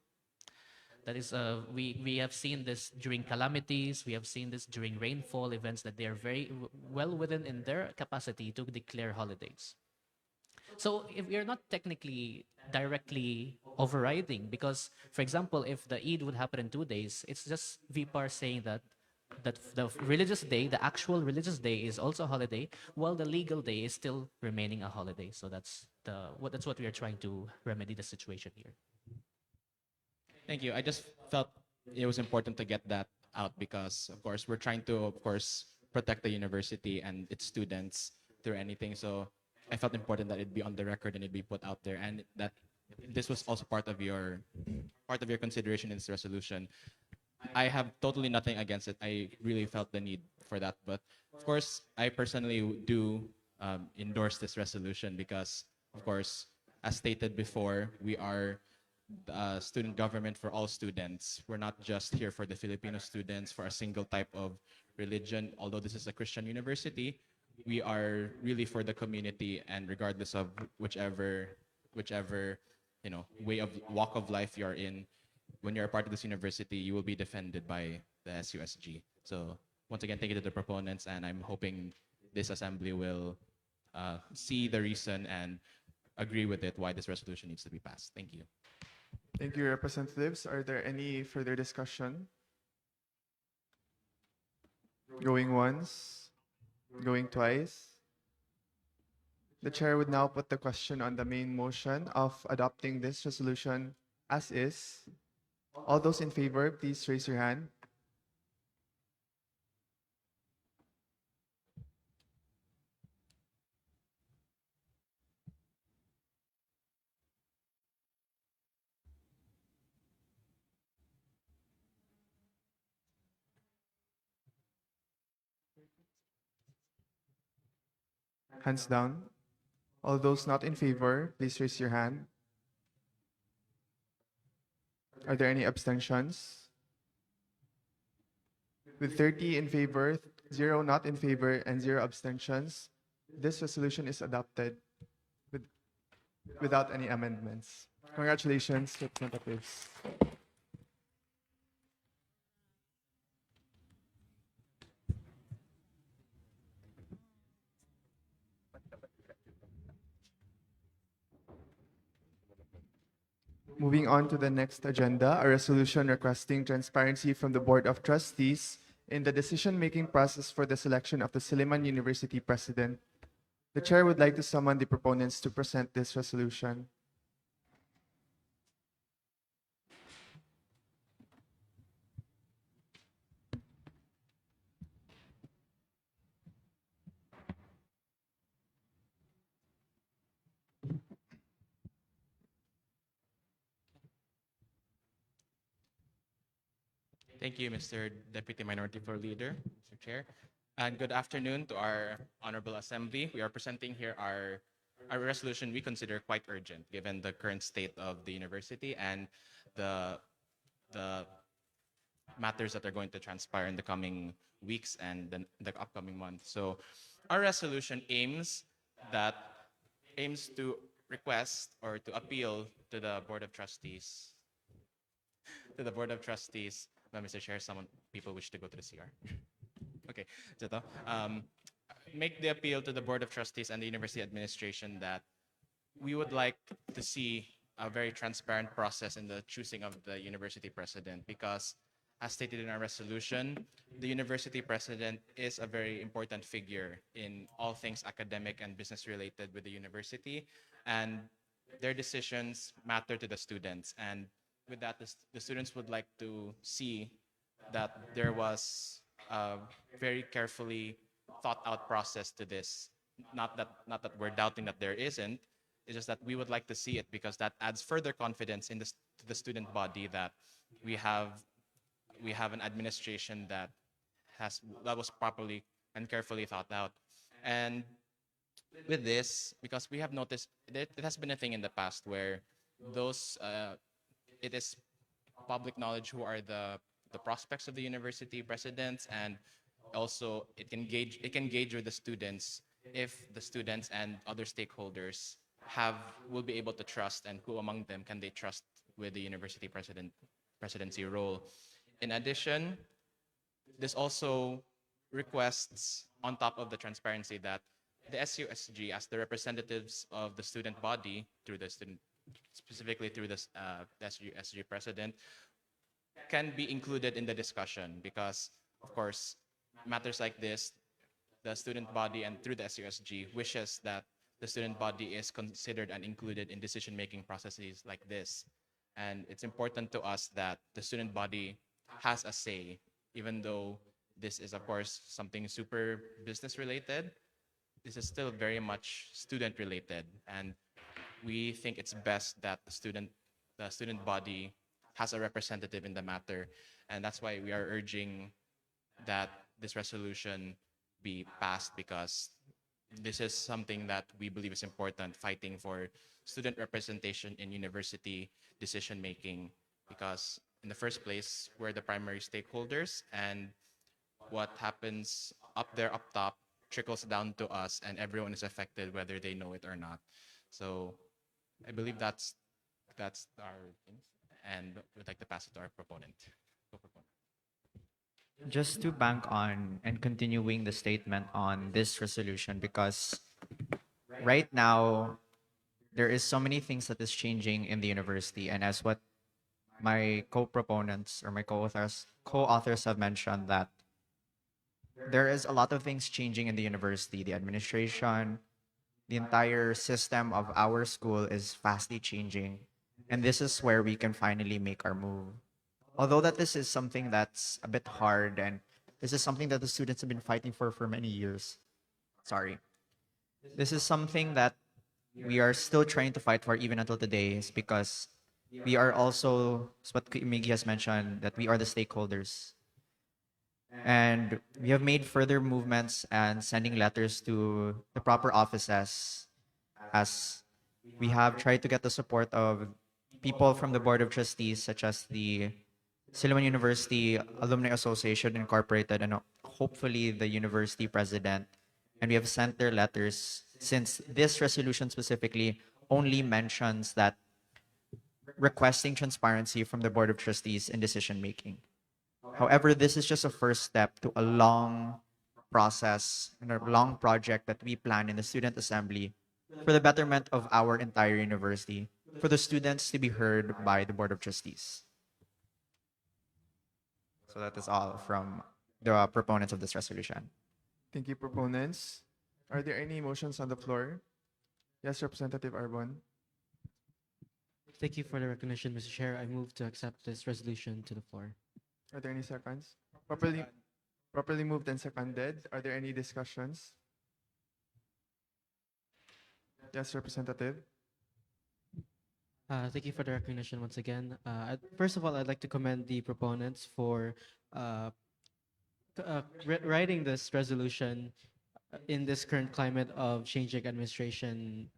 That is, we have seen this during calamities, we have seen this during rainfall events, that they are very well within in their capacity to declare holidays. So if we are not technically directly overriding, because, for example, if the Eid would happen in 2 days, it's just VPAAR saying that the religious day, the actual religious day, is also a holiday, while the legal day is still remaining a holiday. So that's what we are trying to remedy the situation here. Thank you. I just felt it was important to get that out, because of course we're trying to protect the university and its students through anything. So I felt important that it be on the record and it be put out there, and that this was also part of your consideration in this resolution. I have totally nothing against it. I really felt the need for that. But of course, I personally do endorse this resolution, because, of course, as stated before, we are student government for all students. We're not just here for the Filipino students, for a single type of religion. Although this is a Christian university, we are really for the community, and regardless of whichever way of walk of life you're in, when you're a part of this university, you will be defended by the SUSG. So once again, thank you to the proponents, and I'm hoping this assembly will see the reason and agree with it why this resolution needs to be passed. Thank you. Thank you, representatives. Are there any further discussion? Going once, going twice. The chair would now put the question on the main motion of adopting this resolution as is. All those in favor, please raise your hand. Hands down. All those not in favor, please raise your hand. Are there any abstentions? With 30 in favor, 0 not in favor, and 0 abstentions, this resolution is adopted without any amendments. Congratulations, representatives. Moving on to the next agenda, a resolution requesting transparency from the Board of Trustees in the decision-making process for the selection of the SILLIMAN University President. The Chair would like to summon the proponents to present this resolution. Thank you, Mr. Deputy Minority Floor Leader, Mr. Chair. And good afternoon to our Honorable Assembly. We are presenting here our resolution we consider quite urgent given the current state of the university and the matters that are going to transpire in the coming weeks and the upcoming months. So our resolution aims to request or to appeal to the Board of Trustees Mr. Chair, people wish to go to the CR. Okay, so make the appeal to the Board of Trustees and the University Administration that we would like to see a very transparent process in the choosing of the University President, because as stated in our resolution, the University President is a very important figure in all things academic and business related with the university, and their decisions matter to the students. And with that, the students would like to see that there was a very carefully thought out process to this. Not that we're doubting that there isn't. It's just that we would like to see it, because that adds further confidence in to the student body that we have an administration that was properly and carefully thought out. And with this, because we have noticed it has been a thing in the past where those it is public knowledge who are the prospects of the university presidents, and also it can gauge with the students if the students and other stakeholders will be able to trust, and who among them can they trust with the university presidency role. In addition, this also requests, on top of the transparency, that the SUSG, as the representatives of the student body specifically through the SUSG president, can be included in the discussion, because of course matters like this, the student body and through the SUSG wishes that the student body is considered and included in decision-making processes like this. And it's important to us that the student body has a say, even though this is of course something super business related. This is still very much student related, and we think it's best that the student body has a representative in the matter, and that's why we are urging that this resolution be passed, because this is something that we believe is important, fighting for student representation in university decision making, because in the first place, we're the primary stakeholders, and what happens up there, up top, trickles down to us, and everyone is affected whether they know it or not. So I believe that's our thing, and we'd like to pass it to our proponent. Co-proponent. Just to bank on and continuing the statement on this resolution, because right now there is so many things that is changing in the university, and as what my co-proponents or my co-authors have mentioned, that there is a lot of things changing in the university. The administration, the entire system of our school is fastly changing, and this is where we can finally make our move. Although that this is something that's a bit hard, and this is something that the students have been fighting for many years. Sorry. This is something that we are still trying to fight for even until today, is because we are also, as what Miggy has mentioned, that we are the stakeholders. And we have made further movements and sending letters to the proper offices, as we have tried to get the support of people from the Board of Trustees, such as the SILLIMAN University Alumni Association Incorporated, and hopefully the university president. And we have sent their letters, since this resolution specifically only mentions that requesting transparency from the Board of Trustees in decision making. However, this is just a first step to a long process and a long project that we plan in the Student Assembly for the betterment of our entire university, for the students to be heard by the Board of Trustees. So that is all from the proponents of this resolution. Thank you, proponents. Are there any motions on the floor? Yes, Representative Arbon. Thank you for the recognition, Mr. Chair. I move to accept this resolution to the floor. Are there any seconds? Properly moved and seconded. Are there any discussions? Yes, Representative. Thank you for the recognition once again. First of all, I'd like to commend the proponents for writing this resolution in this current climate of changing administration.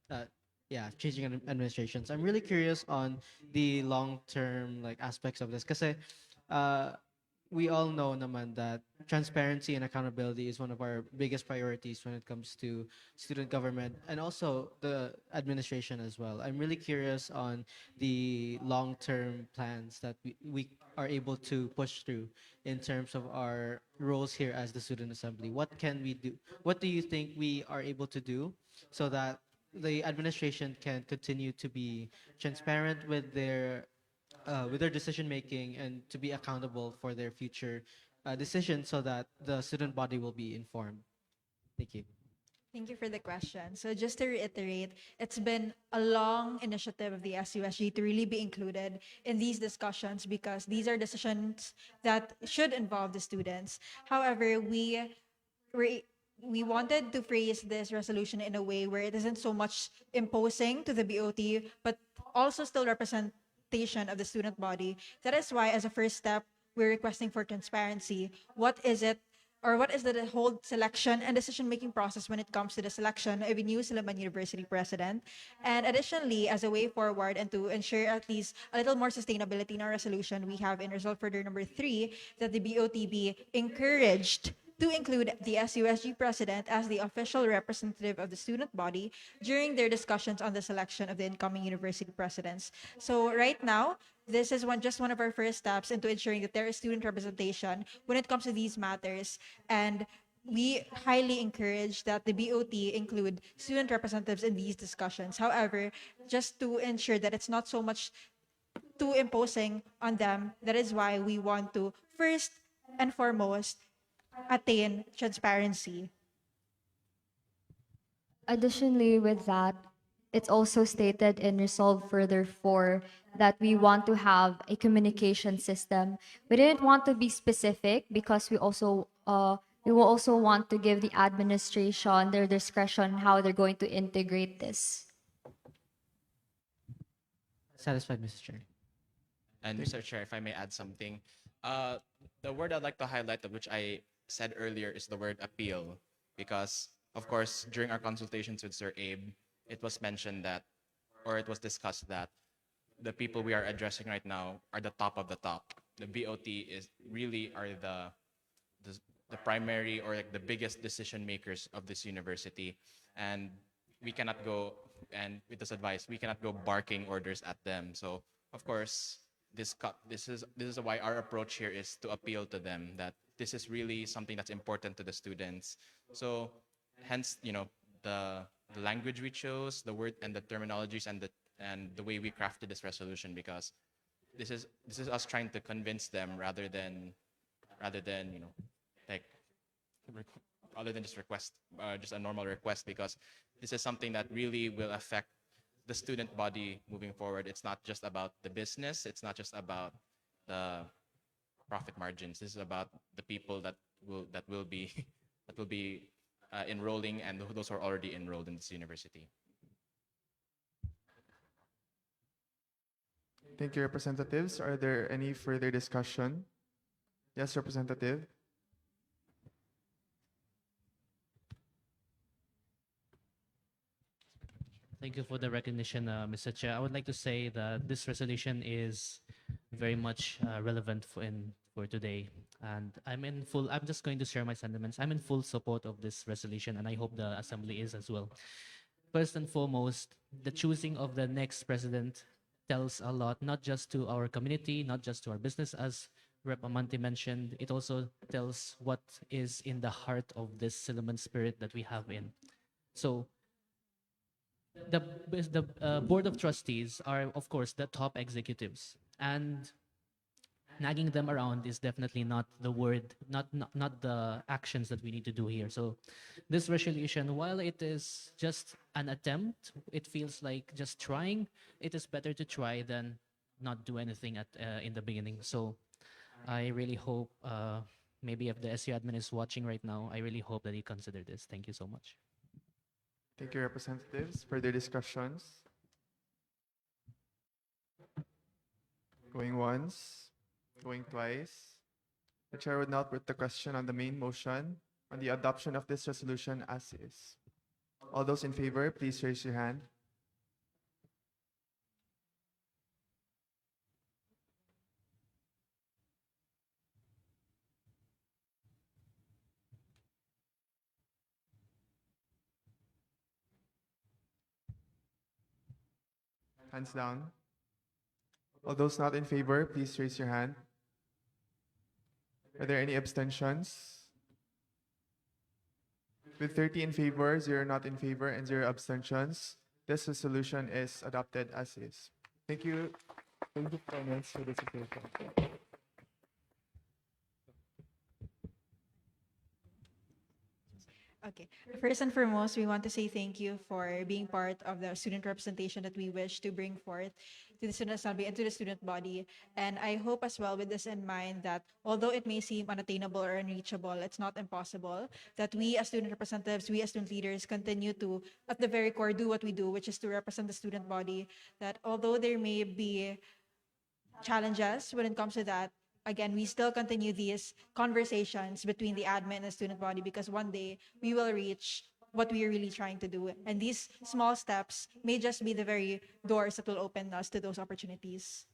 Changing administrations. I'm really curious on the long-term aspects of this, because we all know naman that transparency and accountability is one of our biggest priorities when it comes to student government and also the administration as well. I'm really curious on the long-term plans that we are able to push through in terms of our roles here as the Student Assembly. What can we do? What do you think we are able to do so that the administration can continue to be transparent with their decision making and to be accountable for their future decisions, so that the student body will be informed? Thank you. Thank you for the question. So just to reiterate, it's been a long initiative of the SUSG to really be included in these discussions, because these are decisions that should involve the students. However, we wanted to phrase this resolution in a way where it isn't so much imposing to the BOT, but also still representation of the student body. That is why, as a first step, we're requesting for transparency. What is it, or what is the whole selection and decision-making process when it comes to the selection of a new SILLIMAN University president? And additionally, as a way forward and to ensure at least a little more sustainability in our resolution, we have in result further number 3 that the BOT be encouraged to include the SUSG president as the official representative of the student body during their discussions on the selection of the incoming university presidents. So right now, this is just one of our first steps into ensuring that there is student representation when it comes to these matters. And we highly encourage that the BOT include student representatives in these discussions. However, just to ensure that it's not so much too imposing on them, that is why we want to first and foremost attain transparency. Additionally, with that, it's also stated in Resolve Further 4 that we want to have a communication system. We didn't want to be specific because we will also want to give the administration their discretion how they're going to integrate this. Satisfied, Mr. Chair. And Mr. Chair, if I may add something, the word I'd like to highlight, which I said earlier, is the word appeal, because of course during our consultations with Sir Abe, it was mentioned that, or it was discussed that the people we are addressing right now are the top of the top. The BOT is really are the the primary or like the biggest decision makers of this university, and we cannot go, and with this advice, we cannot go barking orders at them. So of course, this is why our approach here is to appeal to them that this is really something that's important to the students. So hence, the language we chose, the word and the terminologies, and the way we crafted this resolution, because this is us trying to convince them rather than like rather than just request just a normal request, because this is something that really will affect the student body moving forward. It's not just about the business, it's not just about the profit margins. This is about the people that will be that will be enrolling, and those who are already enrolled in this university. Thank you, representatives. Are there any further discussion? Yes, representative. Thank you for the recognition, Mr. Chair. I would like to say that this resolution is very much relevant for today, and I'm just going to share my sentiments. I'm in full support of this resolution, and I hope the Assembly is as well. First and foremost, the choosing of the next president tells a lot, not just to our community, not just to our business, as Rep. Amante mentioned. It also tells what is in the heart of this SILLIMAN spirit that we have in. So the board of trustees are, of course, the top executives, and nagging them around is definitely not the word, not the actions that we need to do here. So this resolution, while it is just an attempt, it feels like just trying. It is better to try than not do anything in the beginning. So I really hope, maybe if the SU admin is watching right now, I really hope that he consider this. Thank you so much. Thank you, representatives. Further discussions? Going once, going twice. The chair would now put the question on the main motion on the adoption of this resolution as is. All those in favor, please raise your hand. Hands down. All those not in favor, please raise your hand. Are there any abstentions? With 30 in favor, 0 not in favor, and 0 abstentions, this resolution is adopted as is. Thank you. Thank you, Proponents, for this occasion. Okay. First and foremost, we want to say thank you for being part of the student representation that we wish to bring forth to the student assembly and to the student body. And I hope as well, with this in mind, that although it may seem unattainable or unreachable, it's not impossible, that we as student representatives, we as student leaders continue to, at the very core, do what we do, which is to represent the student body. That although there may be challenges when it comes to that, again, we still continue these conversations between the admin and the student body, because one day we will reach what we are really trying to do. And these small steps may just be the very doors that will open us to those opportunities.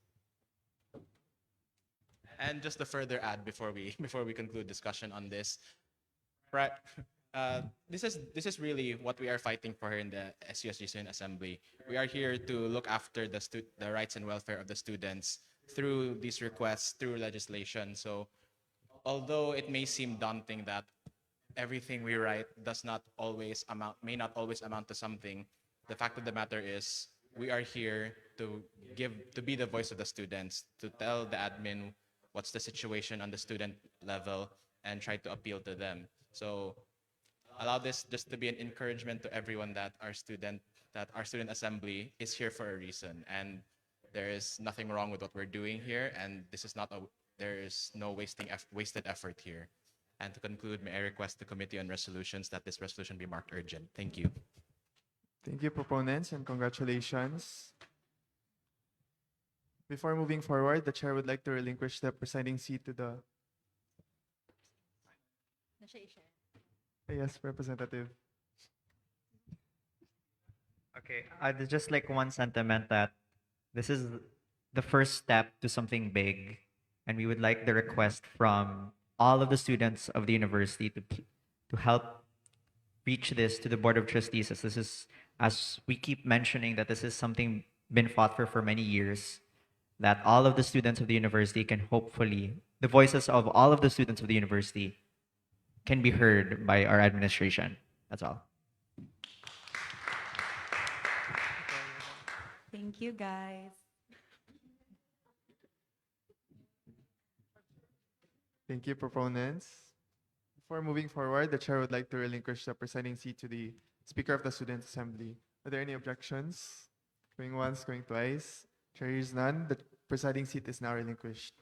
And just to further add before we conclude discussion on this, this is really what we are fighting for here in the SUSG Student Assembly. We are here to look after the rights and welfare of the students through these requests, through legislation. So although it may seem daunting that everything we write may not always amount to something, the fact of the matter is we are here to be the voice of the students, to tell the admin what's the situation on the student level and try to appeal to them. So allow this just to be an encouragement to everyone that our student assembly is here for a reason, and there is nothing wrong with what we're doing here, and there is no wasted effort here. And to conclude, may I request the Committee on Resolutions that this resolution be marked urgent. Thank you. Thank you, Proponents, and congratulations. Before moving forward, the chair would like to relinquish the presiding seat to the... Yes, Representative. Okay, there's just like one sentiment that this is the first step to something big, and we would like the request from all of the students of the university to help reach this to the Board of Trustees, as this is, as we keep mentioning, that this is something been fought for many years, that all of the students of the university can hopefully, the voices of all of the students of the university can be heard by our administration. That's all. Thank you, guys. Thank you, proponents. Before moving forward, the chair would like to relinquish the presiding seat to the Speaker of the Student Assembly. Are there any objections? Going once, going twice. Chair hears none. The presiding seat is now relinquished.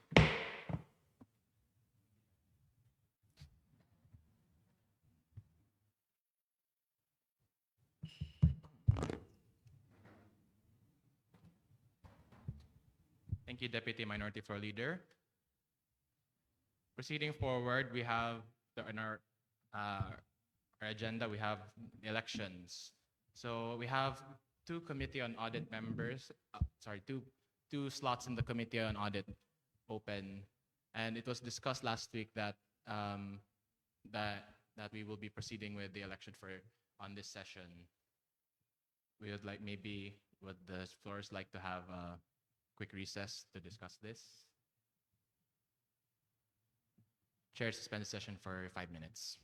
Thank you, Deputy Minority Floor Leader. Proceeding forward, we have in our agenda, we have elections. So we have two Committee on Audit members, two slots in the Committee on Audit open. And it was discussed last week that that we will be proceeding with the election on this session. We would like, maybe would the floors like to have a quick recess to discuss this? Chair suspends session for 5 minutes.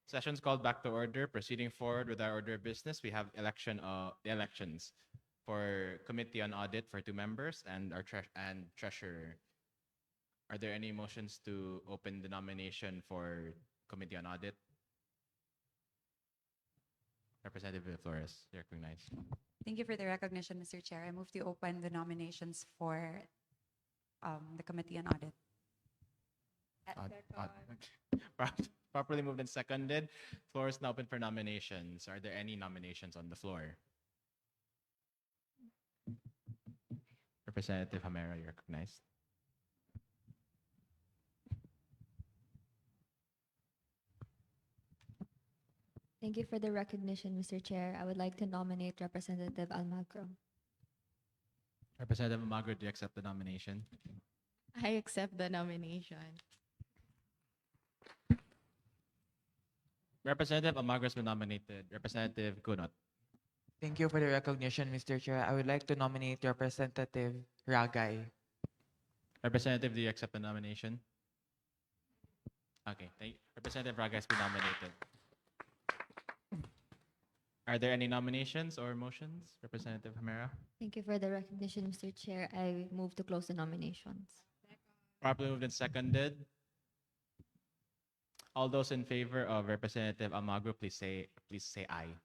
Session's called back to order. Proceeding forward with our order of business, we have the elections for Committee on Audit for 2 members and our treasurer. Are there any motions to open the nomination for Committee on Audit? Representative Flores, you're recognized. Thank you for the recognition, Mr. Chair. I move to open the nominations for the Committee on Audit. Properly moved and seconded. Floor is now open for nominations. Are there any nominations on the floor? Representative Hamera, you're recognized. Thank you for the recognition, Mr. Chair. I would like to nominate Representative Almagro. Representative Almagro, do you accept the nomination? I accept the nomination. Representative Almagro has been nominated. Representative Gunot. Thank you for the recognition, Mr. Chair. I would like to nominate Representative Ragay. Representative, do you accept the nomination? Okay, Representative Ragay has been nominated. Are there any nominations or motions? Representative Hamera? Thank you for the recognition, Mr. Chair. I move to close the nominations. Properly moved and seconded. All those in favor of Representative Almagro, please say aye.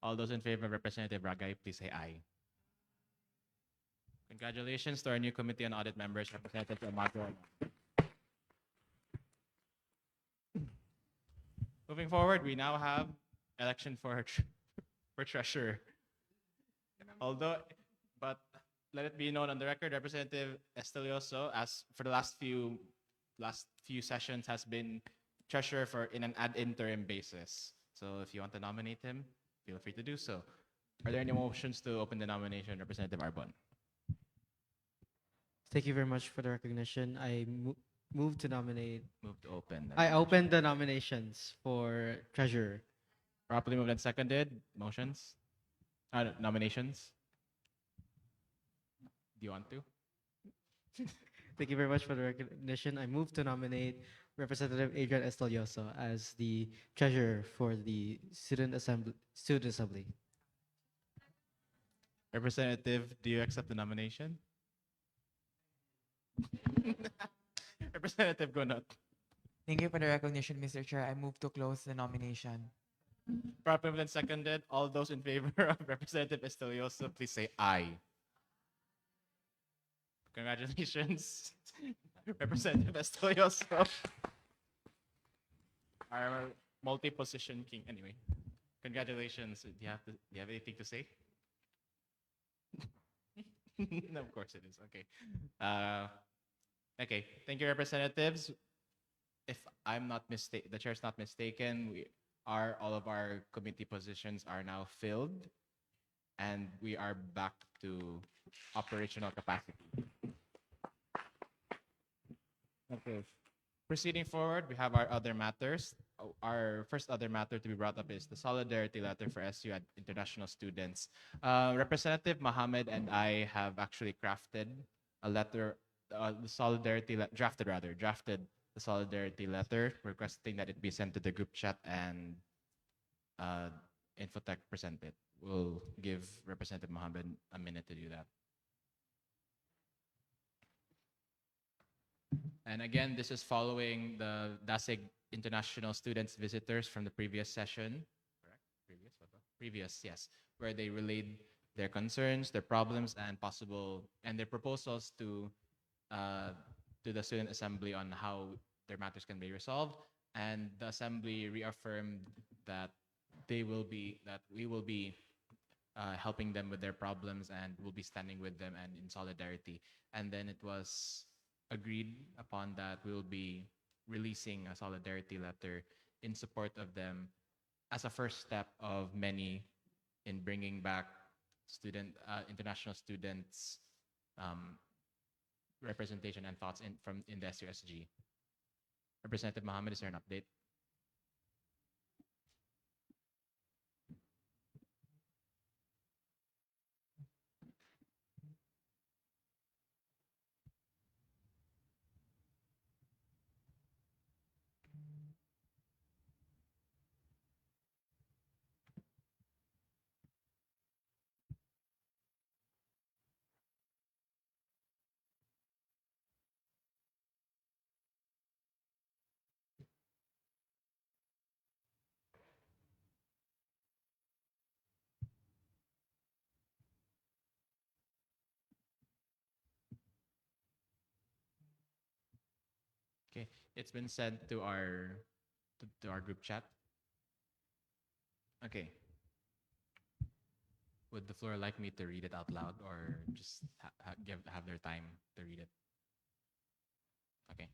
All those in favor of Representative Ragay, please say aye. Congratulations to our new Committee on Audit members, Representative Almagro. Moving forward, we now have election for treasurer. But let it be known on the record, Representative Estelioso, as for the last few sessions, has been treasurer in an ad interim basis. So if you want to nominate him, feel free to do so. Are there any motions to open the nomination, Representative Arbon? Thank you very much for the recognition. I move to nominate. Move to open. I open the nominations for treasurer. Properly moved and seconded. Motions? Nominations? Do you want to? Thank you very much for the recognition. I move to nominate Representative Adrian Estelioso as the treasurer for the Student Assembly. Representative, do you accept the nomination? Representative Gunot. Thank you for the recognition, Mr. Chair. I move to close the nomination. Properly moved and seconded. All those in favor of Representative Estelioso, please say aye. Congratulations, Representative Estelioso. Our multi-position king. Anyway, congratulations. Do you have anything to say? No, of course it is. Okay. Okay. Thank you, representatives. If I'm not mistaken, the chair's not mistaken, all of our committee positions are now filled, and we are back to operational capacity. Okay. Proceeding forward, we have our other matters. Our first other matter to be brought up is the solidarity letter for SU and international students. Representative Mohammed and I have actually crafted a letter, drafted the solidarity letter, requesting that it be sent to the group chat and Infotech present it. We'll give Representative Mohammed a minute to do that. And again, this is following the DASIG international students visitors from the previous session. Correct? Previous, yes. Where they relayed their concerns, their problems, and their proposals to the student assembly on how their matters can be resolved. And the assembly reaffirmed that we will be helping them with their problems and will be standing with them and in solidarity. And then it was agreed upon that we will be releasing a solidarity letter in support of them as a first step of many in bringing back international students representation and thoughts in the SUSG. Representative Mohammed, is there an update? It's been sent to our group chat. Okay. Would the floor like me to read it out loud or just have their time to read it? Okay.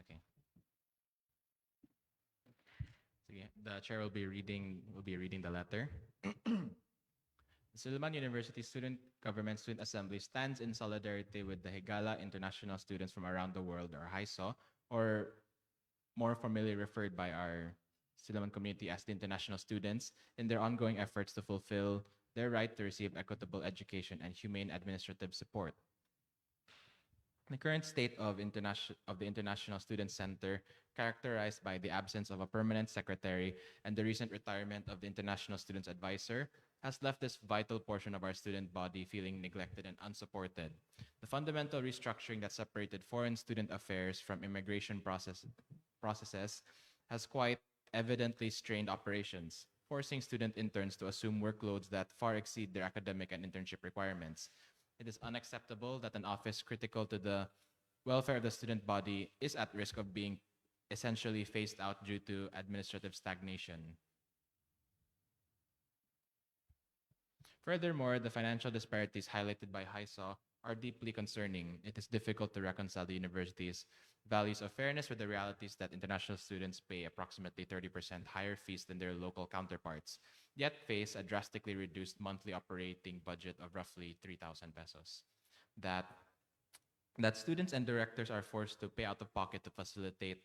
Okay. So yeah, the chair will be reading the letter. The SILLIMAN University Student Government Student Assembly stands in solidarity with the Higala International students from around the world, or HISO, or more familiarly referred by our SILLIMAN community as the international students, in their ongoing efforts to fulfill their right to receive equitable education and humane administrative support. The current state of the International Student Center, characterized by the absence of a permanent secretary and the recent retirement of the International Students Advisor, has left this vital portion of our student body feeling neglected and unsupported. The fundamental restructuring that separated foreign student affairs from immigration processes has quite evidently strained operations, forcing student interns to assume workloads that far exceed their academic and internship requirements. It is unacceptable that an office critical to the welfare of the student body is at risk of being essentially phased out due to administrative stagnation. Furthermore, the financial disparities highlighted by HISO are deeply concerning. It is difficult to reconcile the university's values of fairness with the realities that international students pay approximately 30% higher fees than their local counterparts, yet face a drastically reduced monthly operating budget of roughly 3,000 pesos. That students and directors are forced to pay out of pocket to facilitate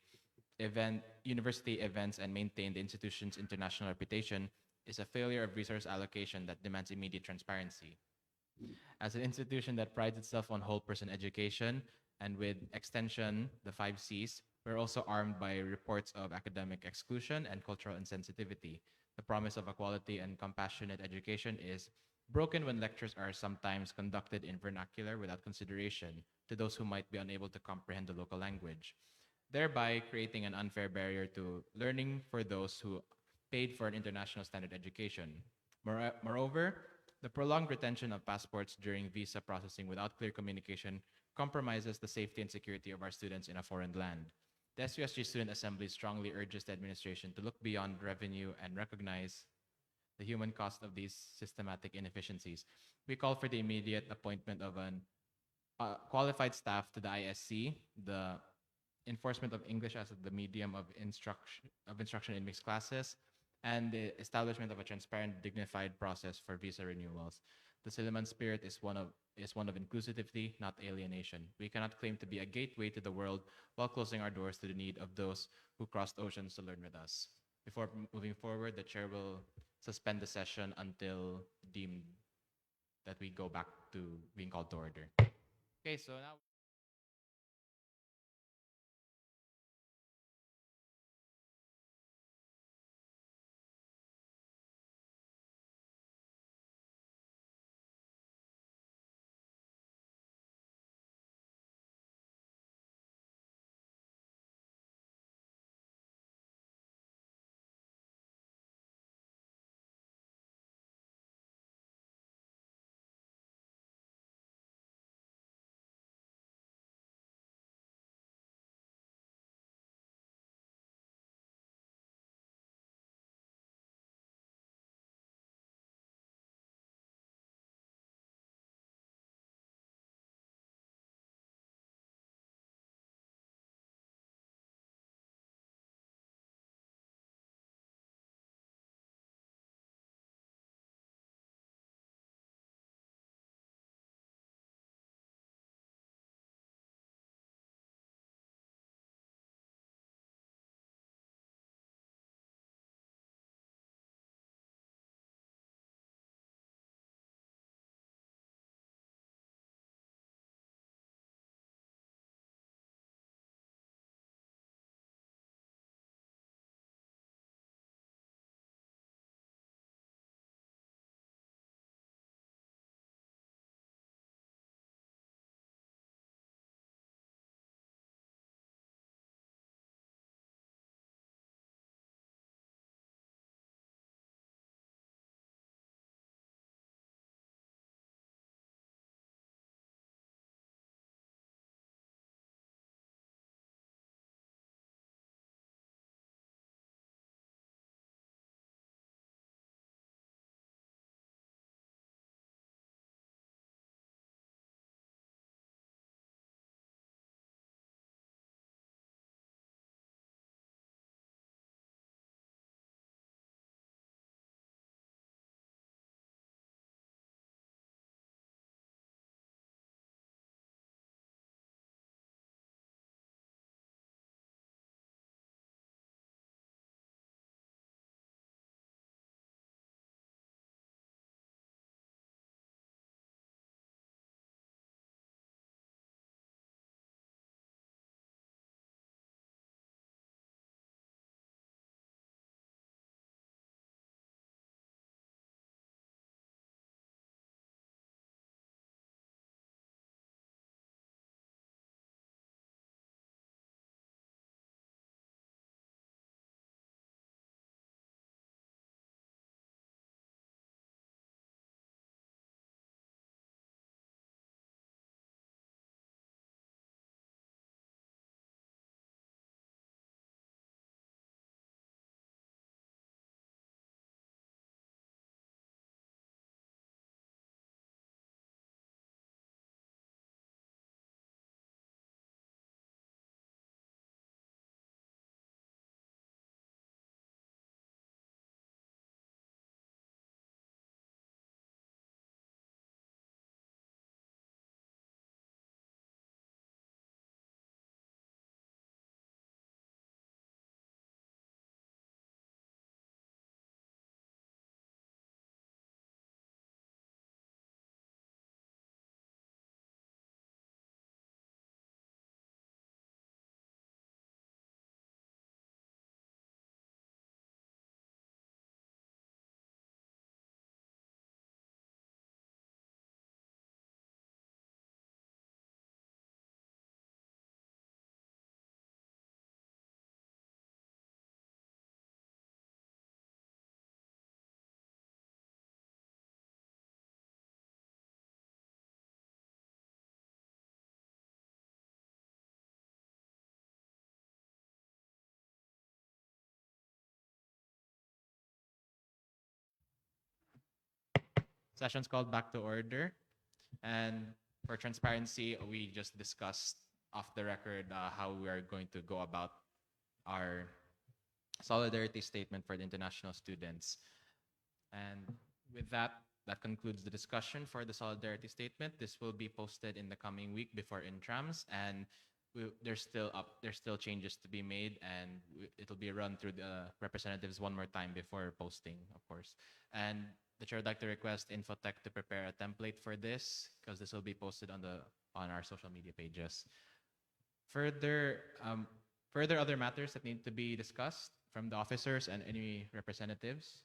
university events and maintain the institution's international reputation is a failure of resource allocation that demands immediate transparency. As an institution that prides itself on whole person education, and with extension, the 5 Cs, we're also armed by reports of academic exclusion and cultural insensitivity. The promise of a quality and compassionate education is broken when lectures are sometimes conducted in vernacular without consideration to those who might be unable to comprehend the local language, thereby creating an unfair barrier to learning for those who paid for an international standard education. Moreover, the prolonged retention of passports during visa processing without clear communication compromises the safety and security of our students in a foreign land. The SUSG Student Assembly strongly urges the administration to look beyond revenue and recognize the human cost of these systematic inefficiencies. We call for the immediate appointment of an qualified staff to the ISC, the enforcement of English as the medium of instruction in mixed classes, and the establishment of a transparent, dignified process for visa renewals. The SILLIMAN spirit is one of inclusivity, not alienation. We cannot claim to be a gateway to the world while closing our doors to the need of those who crossed oceans to learn with us. Before moving forward, the chair will suspend the session until deemed that we go back to being called to order. Okay, so now Session's called back to order. And for transparency, we just discussed off the record how we are going to go about our solidarity statement for the international students. And with that, that concludes the discussion for the solidarity statement. This will be posted in the coming week before intrams, and there's still changes to be made, and it'll be run through the representatives one more time before posting, of course. And the chair would like to request Infotech to prepare a template for this, because this will be posted on our social media pages. Further other matters that need to be discussed from the officers and any representatives.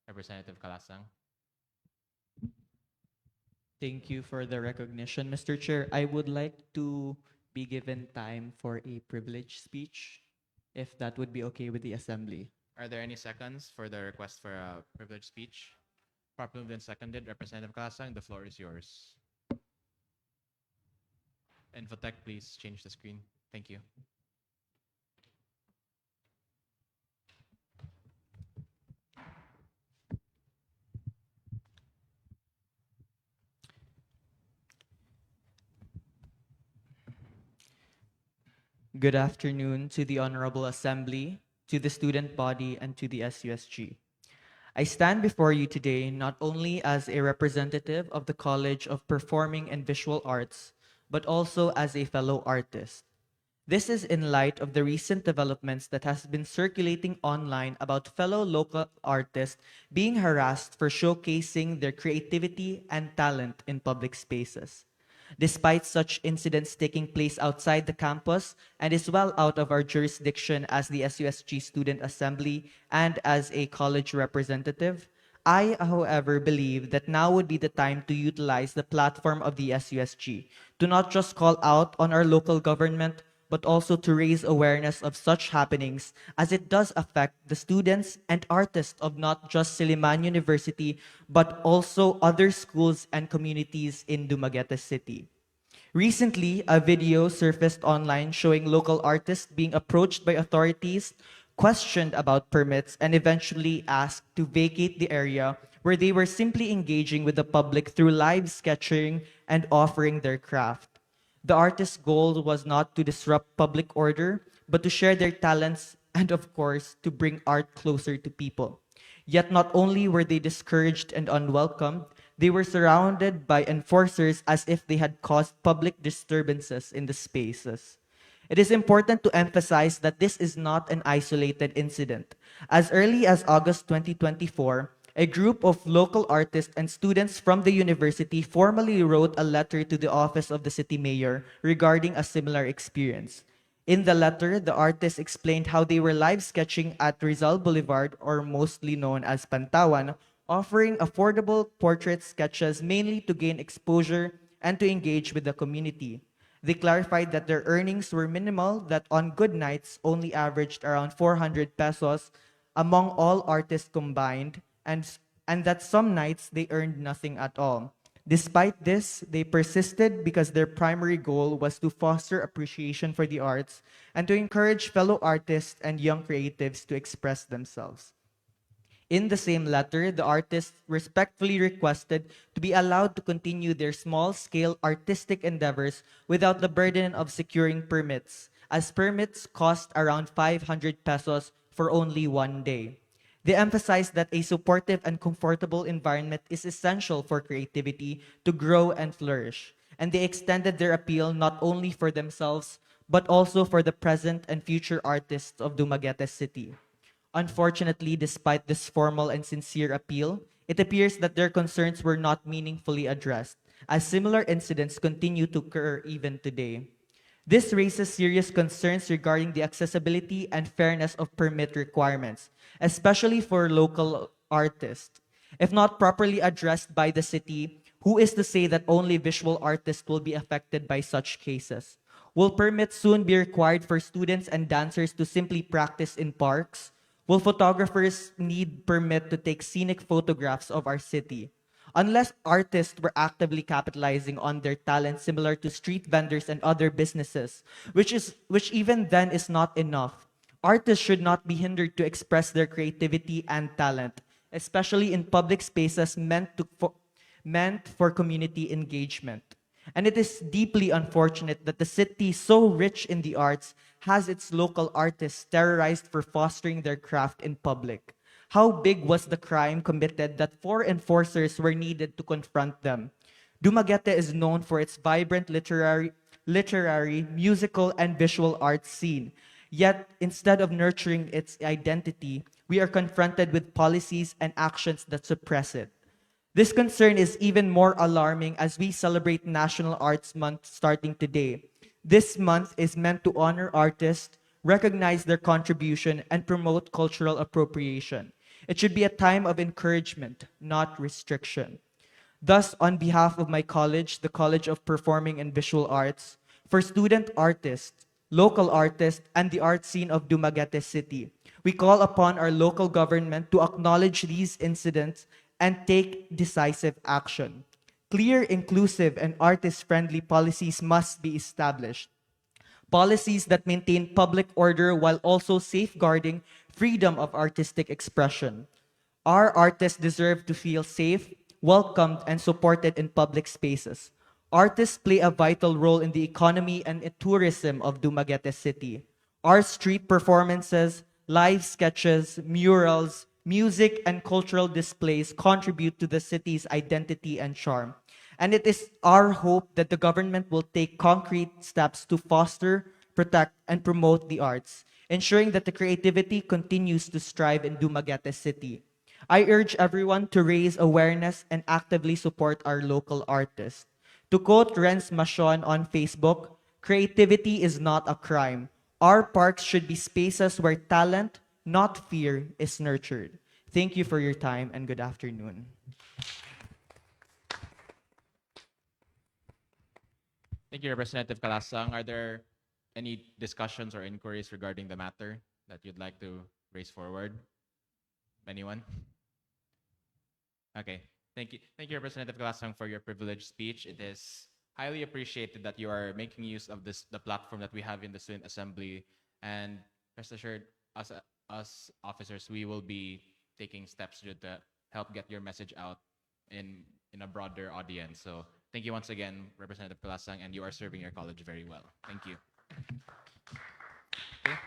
Representative Kalasang. Thank you for the recognition, Mr. Chair. I would like to be given time for a privilege speech, if that would be okay with the Assembly. Are there any seconds for the request for a privileged speech? Properly moved and seconded. Representative Kalasang, the floor is yours. Infotech, please change the screen. Thank you. Good afternoon to the Honorable Assembly, to the student body, and to the SUSG. I stand before you today not only as a representative of the College of Performing and Visual Arts, but also as a fellow artist. This is in light of the recent developments that has been circulating online about fellow local artists being harassed for showcasing their creativity and talent in public spaces. Despite such incidents taking place outside the campus and is well out of our jurisdiction as the SUSG Student Assembly and as a college representative, I, however, believe that now would be the time to utilize the platform of the SUSG to not just call out on our local government, but also to raise awareness of such happenings, as it does affect the students and artists of not just SILLIMAN University, but also other schools and communities in Dumaguete City. Recently, a video surfaced online showing local artists being approached by authorities, questioned about permits, and eventually asked to vacate the area where they were simply engaging with the public through live sketching and offering their craft. The artist's goal was not to disrupt public order, but to share their talents and, of course, to bring art closer to people. Yet not only were they discouraged and unwelcomed, they were surrounded by enforcers as if they had caused public disturbances in the spaces. It is important to emphasize that this is not an isolated incident. As early as August 2024, a group of local artists and students from the university formally wrote a letter to the office of the city mayor regarding a similar experience. In the letter, the artists explained how they were live sketching at Rizal Boulevard, or mostly known as Pantawan, offering affordable portrait sketches mainly to gain exposure and to engage with the community. They clarified that their earnings were minimal, that on good nights only averaged around 400 pesos among all artists combined, and that some nights they earned nothing at all. Despite this, they persisted because their primary goal was to foster appreciation for the arts and to encourage fellow artists and young creatives to express themselves. In the same letter, the artists respectfully requested to be allowed to continue their small-scale artistic endeavors without the burden of securing permits, as permits cost around 500 pesos for only one day. They emphasized that a supportive and comfortable environment is essential for creativity to grow and flourish, and they extended their appeal not only for themselves, but also for the present and future artists of Dumaguete City. Unfortunately, despite this formal and sincere appeal, it appears that their concerns were not meaningfully addressed, as similar incidents continue to occur even today. This raises serious concerns regarding the accessibility and fairness of permit requirements, especially for local artists. If not properly addressed by the city, who is to say that only visual artists will be affected by such cases? Will permits soon be required for students and dancers to simply practice in parks? Will photographers need permit to take scenic photographs of our city? Unless artists were actively capitalizing on their talent similar to street vendors and other businesses, which even then is not enough. Artists should not be hindered to express their creativity and talent. especially in public spaces meant for community engagement. And it is deeply unfortunate that the city, so rich in the arts, has its local artists terrorized for fostering their craft in public. How big was the crime committed that 4 enforcers were needed to confront them? Dumaguete is known for its vibrant literary, musical, and visual arts scene. Yet, instead of nurturing its identity, we are confronted with policies and actions that suppress it. This concern is even more alarming as we celebrate National Arts Month starting today. This month is meant to honor artists, recognize their contribution, and promote cultural appropriation. It should be a time of encouragement, not restriction. Thus, on behalf of my college, the College of Performing and Visual Arts, for student artists, local artists, and the art scene of Dumaguete City, we call upon our local government to acknowledge these incidents and take decisive action. Clear, inclusive, and artist-friendly policies must be established. Policies that maintain public order while also safeguarding freedom of artistic expression. Our artists deserve to feel safe, welcomed, and supported in public spaces. Artists play a vital role in the economy and tourism of Dumaguete City. Our street performances, live sketches, murals, music, and cultural displays contribute to the city's identity and charm. And it is our hope that the government will take concrete steps to foster, protect, and promote the arts, ensuring that the creativity continues to strive in Dumaguete City. I urge everyone to raise awareness and actively support our local artists. To quote Renz Machon on Facebook, creativity is not a crime. Our parks should be spaces where talent, not fear, is nurtured. Thank you for your time and good afternoon. Thank you, Representative Kalasang. Are there any discussions or inquiries regarding the matter that you'd like to raise forward? Anyone? Okay. Thank you, Representative Kalasang, for your privileged speech. It is highly appreciated that you are making use of the platform that we have in the Student Assembly. And rest assured, us officers, we will be taking steps to help get your message out in a broader audience. So thank you once again, Representative Kalasang, and you are serving your college very well. Thank you. Okay.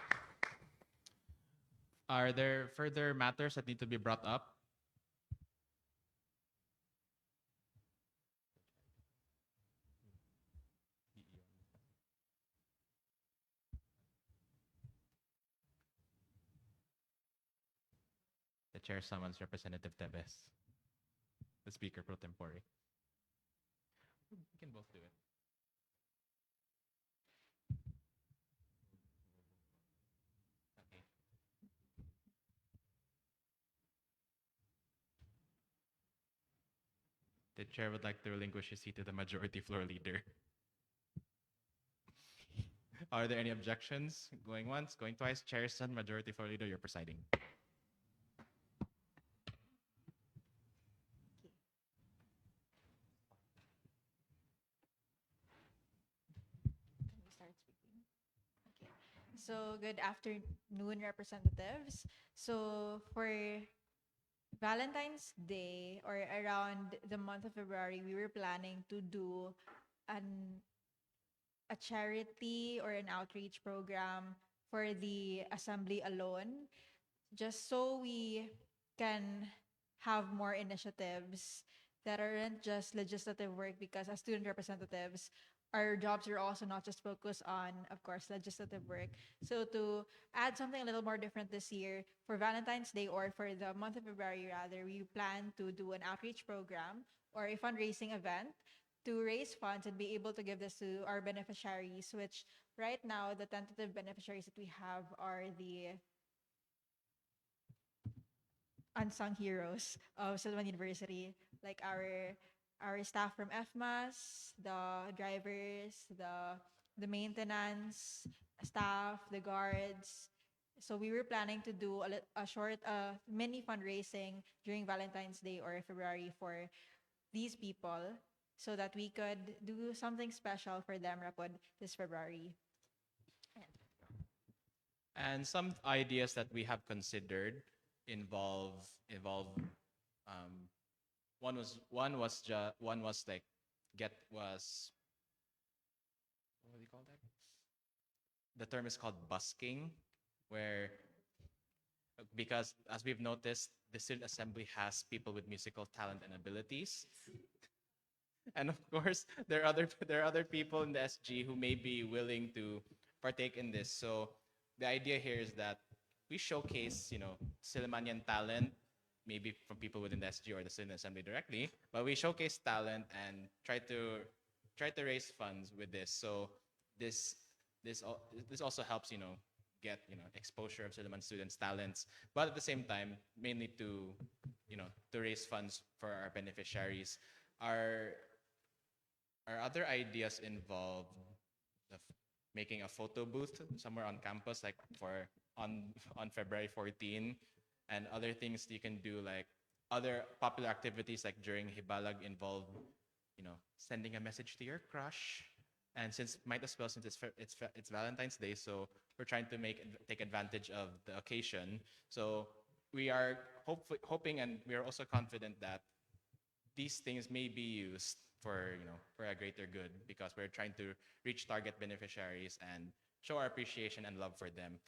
Are there further matters that need to be brought up? The chair summons Representative Tebes, the Speaker pro tempore. We can both do it. Okay. The chair would like to relinquish his seat to the majority floor leader. Are there any objections? Going once, going twice. Chairson, majority floor leader, you're presiding. So, good afternoon, representatives. So, for Valentine's Day or around the month of February, we were planning to do a charity or an outreach program for the assembly alone, just so we can have more initiatives that aren't just legislative work, because as student representatives, our jobs are also not just focused on, of course, legislative work. So to add something a little more different this year, for Valentine's Day or for the month of February rather, we plan to do an outreach program or a fundraising event to raise funds and be able to give this to our beneficiaries, which right now the tentative beneficiaries that we have are the unsung heroes of SILLIMAN University, like our staff from FMAS, the drivers, the maintenance staff, the guards. So we were planning to do a short mini fundraising during Valentine's Day or February for these people, so that we could do something special for them Rapod this February. And some ideas that we have considered involve one was like get was what do you call that? The term is called busking, where because as we've noticed, the student assembly has people with musical talent and abilities. And of course, there are other people in the SG who may be willing to partake in this. So the idea here is that we showcase, Sillimanian talent, maybe from people within the SG or the student assembly directly, but we showcase talent and try to raise funds with this. So this this also helps, get exposure of Silliman students' talents, but at the same time, mainly to raise funds for our beneficiaries. Our other ideas involve making a photo booth somewhere on campus, like for on February 14, and other things you can do, like other popular activities like during Hibalag involve, sending a message to your crush. And since might as well, since it's Valentine's Day, so we're trying to take advantage of the occasion. So we are hoping, and we are also confident that these things may be used for for a greater good, because we're trying to reach target beneficiaries and show our appreciation and love for them.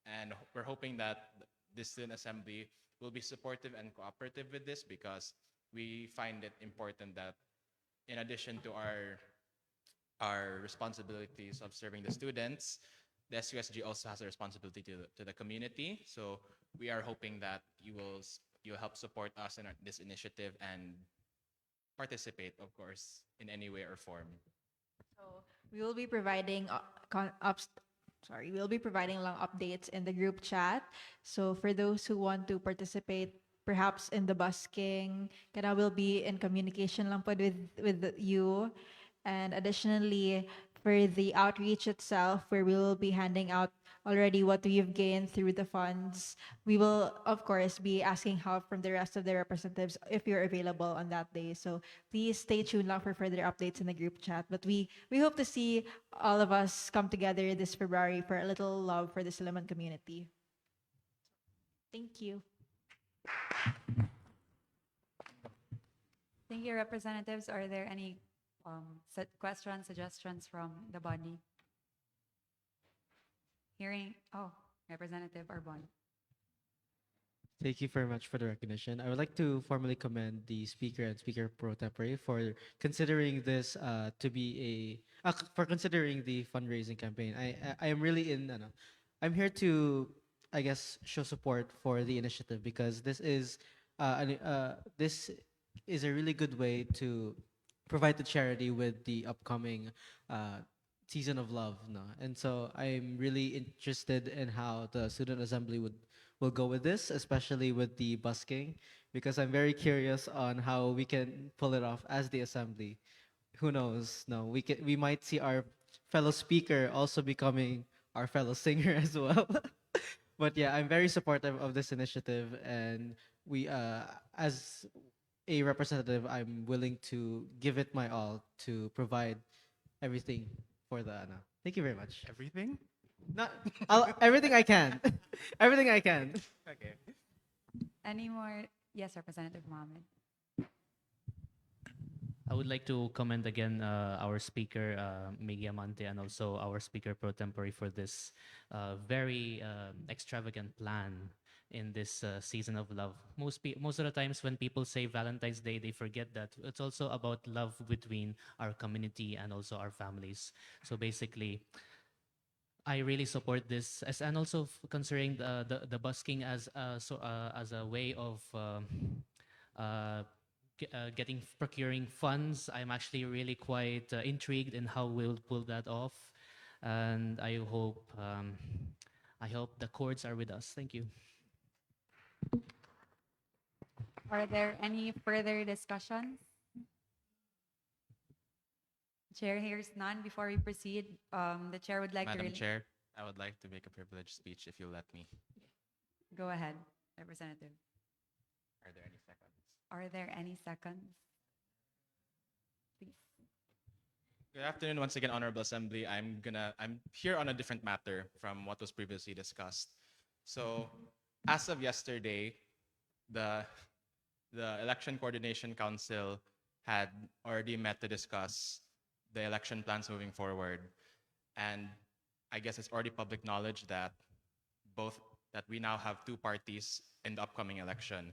And we're hoping that this student assembly will be supportive and cooperative with this, because we find it important that in addition to our responsibilities of serving the students, the SUSG also has a responsibility to the community. So we are hoping that you'll help support us in this initiative and participate, of course, in any way or form. So we will be providing we'll be providing long updates in the group chat. So for those who want to participate, perhaps in the busking, kana will be in communication lang po with you. And additionally, for the outreach itself, where we will be handing out already what we've gained through the funds, we will, of course, be asking help from the rest of the representatives if you're available on that day. So please stay tuned lang for further updates in the group chat. But we hope to see all of us come together this February for a little love for the Silliman community. Thank you. Thank you, representatives. Are there any questions, suggestions from the body? Representative Arbon. Thank you very much for the recognition. I would like to formally commend the speaker and speaker pro tempore for considering this for considering the fundraising campaign. I am really I'm here to, I guess, show support for the initiative, because this is a really good way to provide the charity with the upcoming season of love, no? And so I'm really interested in how the student assembly will go with this, especially with the busking, because I'm very curious on how we can pull it off as the assembly. Who knows? No, we might see our fellow speaker also becoming our fellow singer as well. But yeah, I'm very supportive of this initiative, and we as a representative, I'm willing to give it my all to provide everything for the ANA. Thank you very much. Everything? Not everything I can. Everything I can. Okay. Any more? Yes, Representative Mohammed. I would like to commend again our speaker, Miggy Amante, and also our speaker pro tempore for this very extravagant plan in this season of love. Most of the times when people say Valentine's Day, they forget that it's also about love between our community and also our families. So basically, I really support this, and also considering the busking as a way of procuring funds. I'm actually really quite intrigued in how we'll pull that off, and I hope the chords are with us. Thank you. Are there any further discussions? Chair hears none. Before we proceed, the chair would like Madam to... Chair, I would like to make a privileged speech if you let me. Go ahead, Representative. Are there any seconds? Are there any seconds? Please. Good afternoon once again, Honorable Assembly. I'm here on a different matter from what was previously discussed. So as of yesterday, the Election Coordination Council had already met to discuss the election plans moving forward. And I guess it's already public knowledge that we now have two parties in the upcoming election.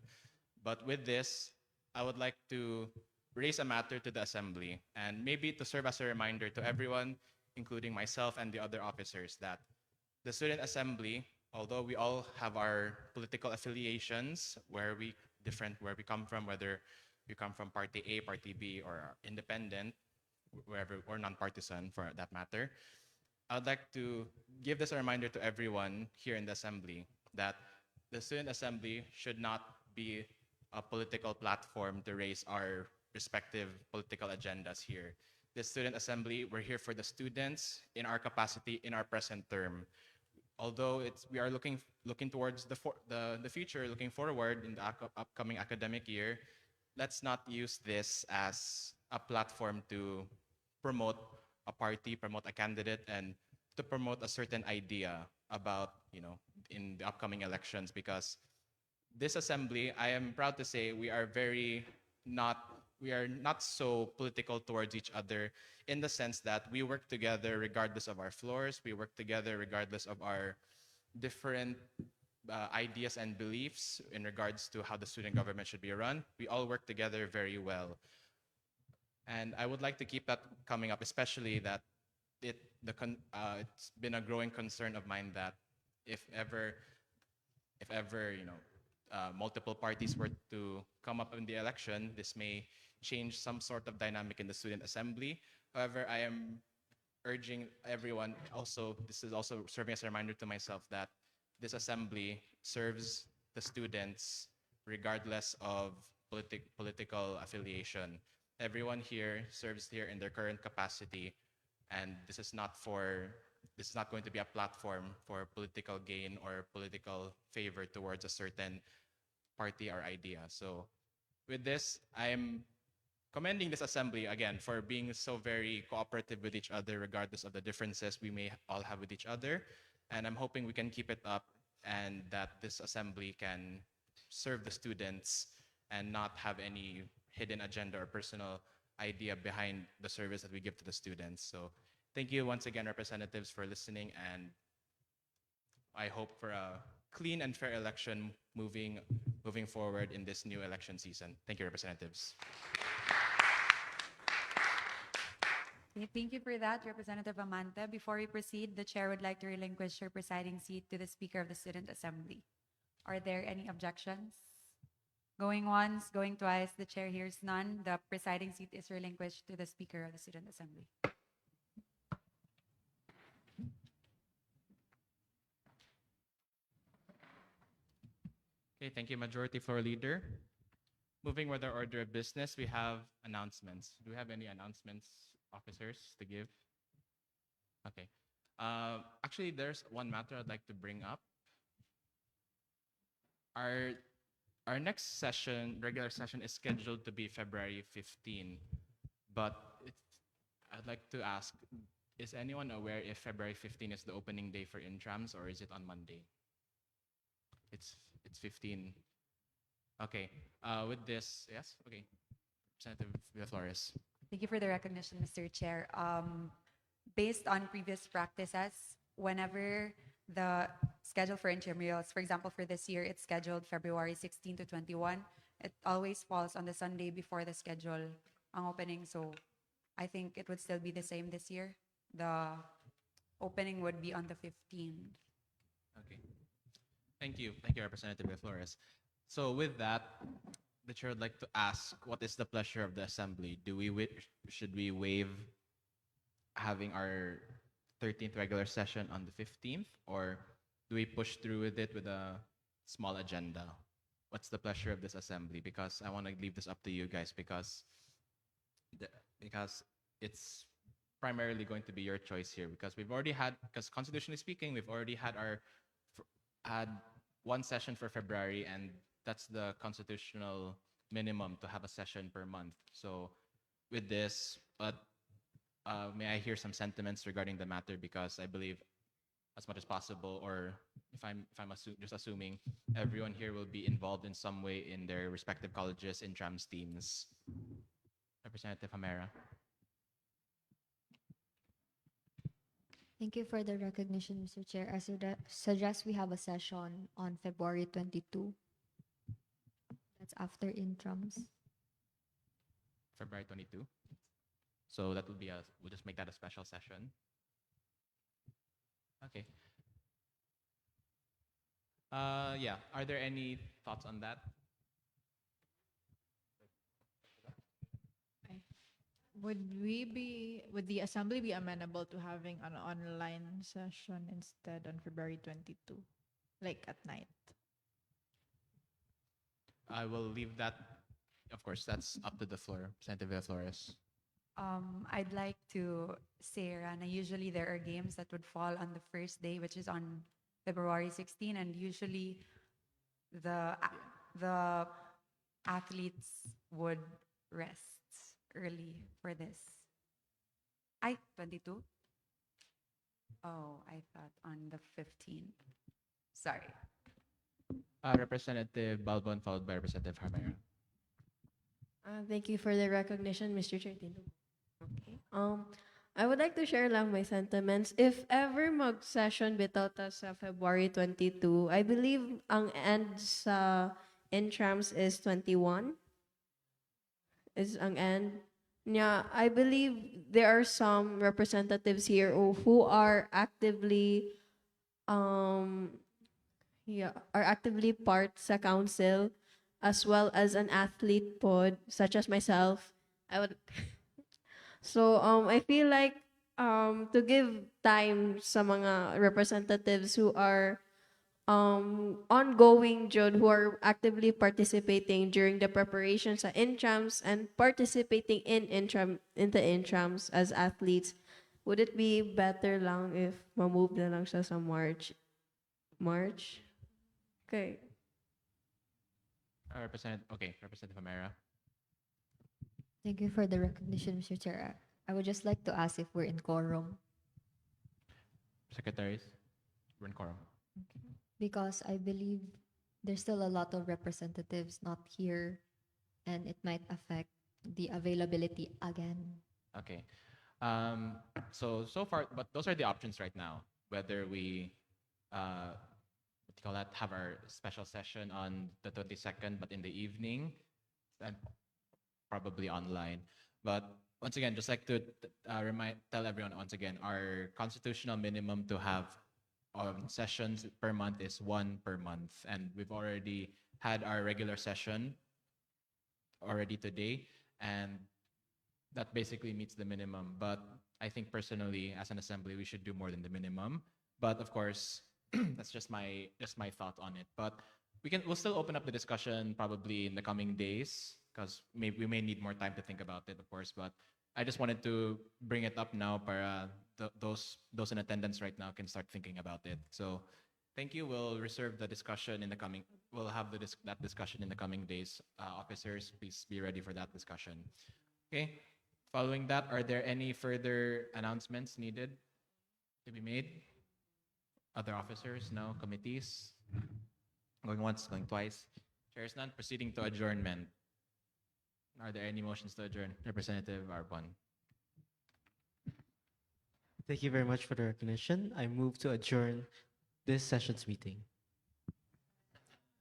But with this, I would like to raise a matter to the Assembly and maybe to serve as a reminder to everyone, including myself and the other officers, that the Student Assembly, although we all have our political affiliations, where we come from, whether you come from Party A, Party B, or independent, wherever, or non-partisan for that matter, I would like to give this a reminder to everyone here in the Assembly that the Student Assembly should not be a political platform to raise our respective political agendas here. The Student Assembly, we're here for the students in our capacity in our present term. Although we are looking towards the future, looking forward in the upcoming academic year, let's not use this as a platform to promote a party, promote a candidate, and to promote a certain idea about, in the upcoming elections. Because this assembly, I am proud to say, we are not so political towards each other, in the sense that we work together regardless of our floors, we work together regardless of our different ideas and beliefs in regards to how the student government should be run. We all work together very well. And I would like to keep that coming up, especially that it's been a growing concern of mine that if ever multiple parties were to come up in the election, this may change some sort of dynamic in the Student Assembly. However, I am urging everyone, this is also serving as a reminder to myself, that this assembly serves the students regardless of political affiliation. Everyone here serves here in their current capacity, and this is not going to be a platform for political gain or political favor towards a certain party or idea. So with this, I'm commending this assembly again for being so very cooperative with each other regardless of the differences we may all have with each other. And I'm hoping we can keep it up and that this assembly can serve the students and not have any hidden agenda or personal idea behind the service that we give to the students. So thank you once again, representatives, for listening, and I hope for a clean and fair election moving forward in this new election season. Thank you, representatives. Okay, thank you for that, Representative Amanta. Before we proceed, the chair would like to relinquish her presiding seat to the Speaker of the Student Assembly. Are there any objections? Going once, going twice, the chair hears none. The presiding seat is relinquished to the Speaker of the Student Assembly. Okay, thank you, Majority Floor Leader. Moving with our order of business, we have announcements. Do we have any announcements, officers, to give? Okay. Actually, there's one matter I'd like to bring up. Our next session, regular session, is scheduled to be February 15. But I'd like to ask, is anyone aware if February 15 is the opening day for intrams, or is it on Monday? It's 15. Okay. With this, yes? Okay. Representative Villaflores. Thank you for the recognition, Mr. Chair. Based on previous practices, whenever the schedule for intramurals, for example, for this year, it's scheduled February 16 to 21. It always falls on the Sunday before the schedule ang opening. So I think it would still be the same this year. The opening would be on the 15th. Okay. Thank you. Thank you, Representative Flores. So with that, the chair would like to ask, what is the pleasure of the assembly? Should we waive having our 13th regular session on the 15th, or do we push through with it with a small agenda? What's the pleasure of this assembly? Because I want to leave this up to you guys, because it's primarily going to be your choice here, because constitutionally speaking, we've already had one session for February, and that's the constitutional minimum to have a session per month. So with this, but may I hear some sentiments regarding the matter, because I believe as much as possible, or if I'm just assuming everyone here will be involved in some way in their respective colleges in trams teams. Representative Hamera. Thank you for the recognition, Mr. Chair. I suggest we have a session on February 22. That's after intrams. February 22. So that will be we'll just make that a special session. Okay. Yeah, are there any thoughts on that? Would the assembly be amenable to having an online session instead on February 22, like at night? I will leave that. Of course, that's up to the floor. Representative Flores. I'd like to say, Rana, usually there are games that would fall on the first day, which is on February 16, and usually the athletes would rest early for this. 22? Oh, I thought on the 15th. Sorry. Representative Balbon, followed by Representative Hamera. Thank you for the recognition, Mr. Chair. Okay. I would like to share lang my sentiments. If ever mag-session bitaw ta sa February 22, I believe ang end sa intrams is 21. Is ang end. Yeah, I believe there are some representatives here who are actively part sa council, as well as an athlete pod, such as myself. So I feel like to give time sa mga representatives who are ongoing jud, who are actively participating during the preparations sa intrams and participating in the intrams as athletes, would it be better lang if ma-move na lang siya sa March? Okay. Representative Hamera. Thank you for the recognition, Mr. Chair. I would just like to ask if we're in quorum. Secretaries, we're in quorum. Because I believe there's still a lot of representatives not here, and it might affect the availability again. Okay. So far, but those are the options right now. Whether we, have our special session on the 22nd, but in the evening, and probably online. But once again, just like to tell everyone once again, our constitutional minimum to have sessions per month is 1 per month, and we've already had our regular session already today, and that basically meets the minimum. But I think personally, as an assembly, we should do more than the minimum. But of course, that's just my thought on it. But we'll still open up the discussion probably in the coming days, because we may need more time to think about it, of course. But I just wanted to bring it up now para those in attendance right now can start thinking about it. So thank you. We'll reserve the discussion in the coming. We'll have that discussion in the coming days. Officers, please be ready for that discussion. Okay. Following that, are there any further announcements needed to be made? Other officers? No. Committees? Going once, going twice. Chairs none. Proceeding to adjournment. Are there any motions to adjourn? Representative Arbon. Thank you very much for the recognition. I move to adjourn this session's meeting.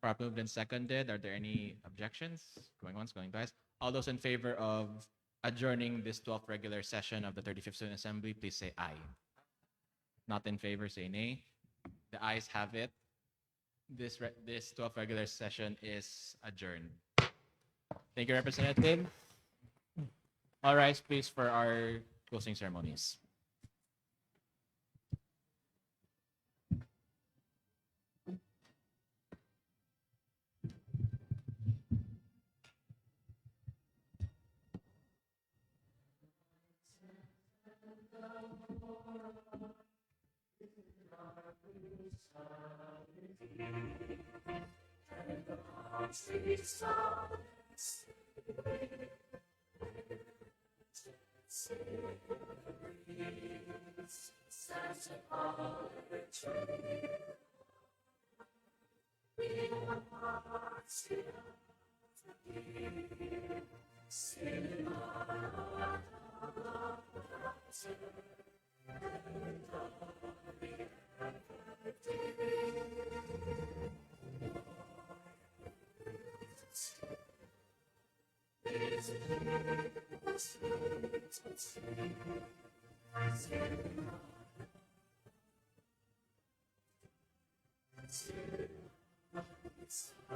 Properly moved and seconded. Are there any objections? Going once, going twice. All those in favor of adjourning this 12th regular session of the 35th Student Assembly, please say aye. Not in favor, say nay. The ayes have it. This 12th regular session is adjourned. Thank you, Representative. All rise, please, for our closing ceremonies. set upon a tree. We want hearts still to give, sing our love and glory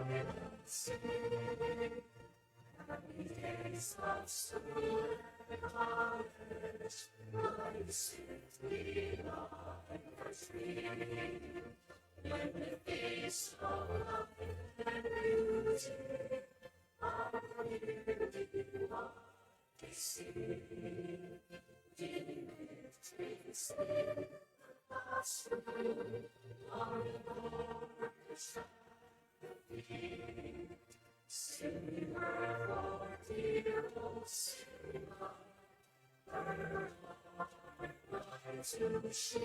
ever Happy days of school and college, life sweetly on the tree. When the face of love and beauty are nearly what we see, giving victories in the classroom, our Lord is at the feet. Sing her for dear old Silla, her heart to she.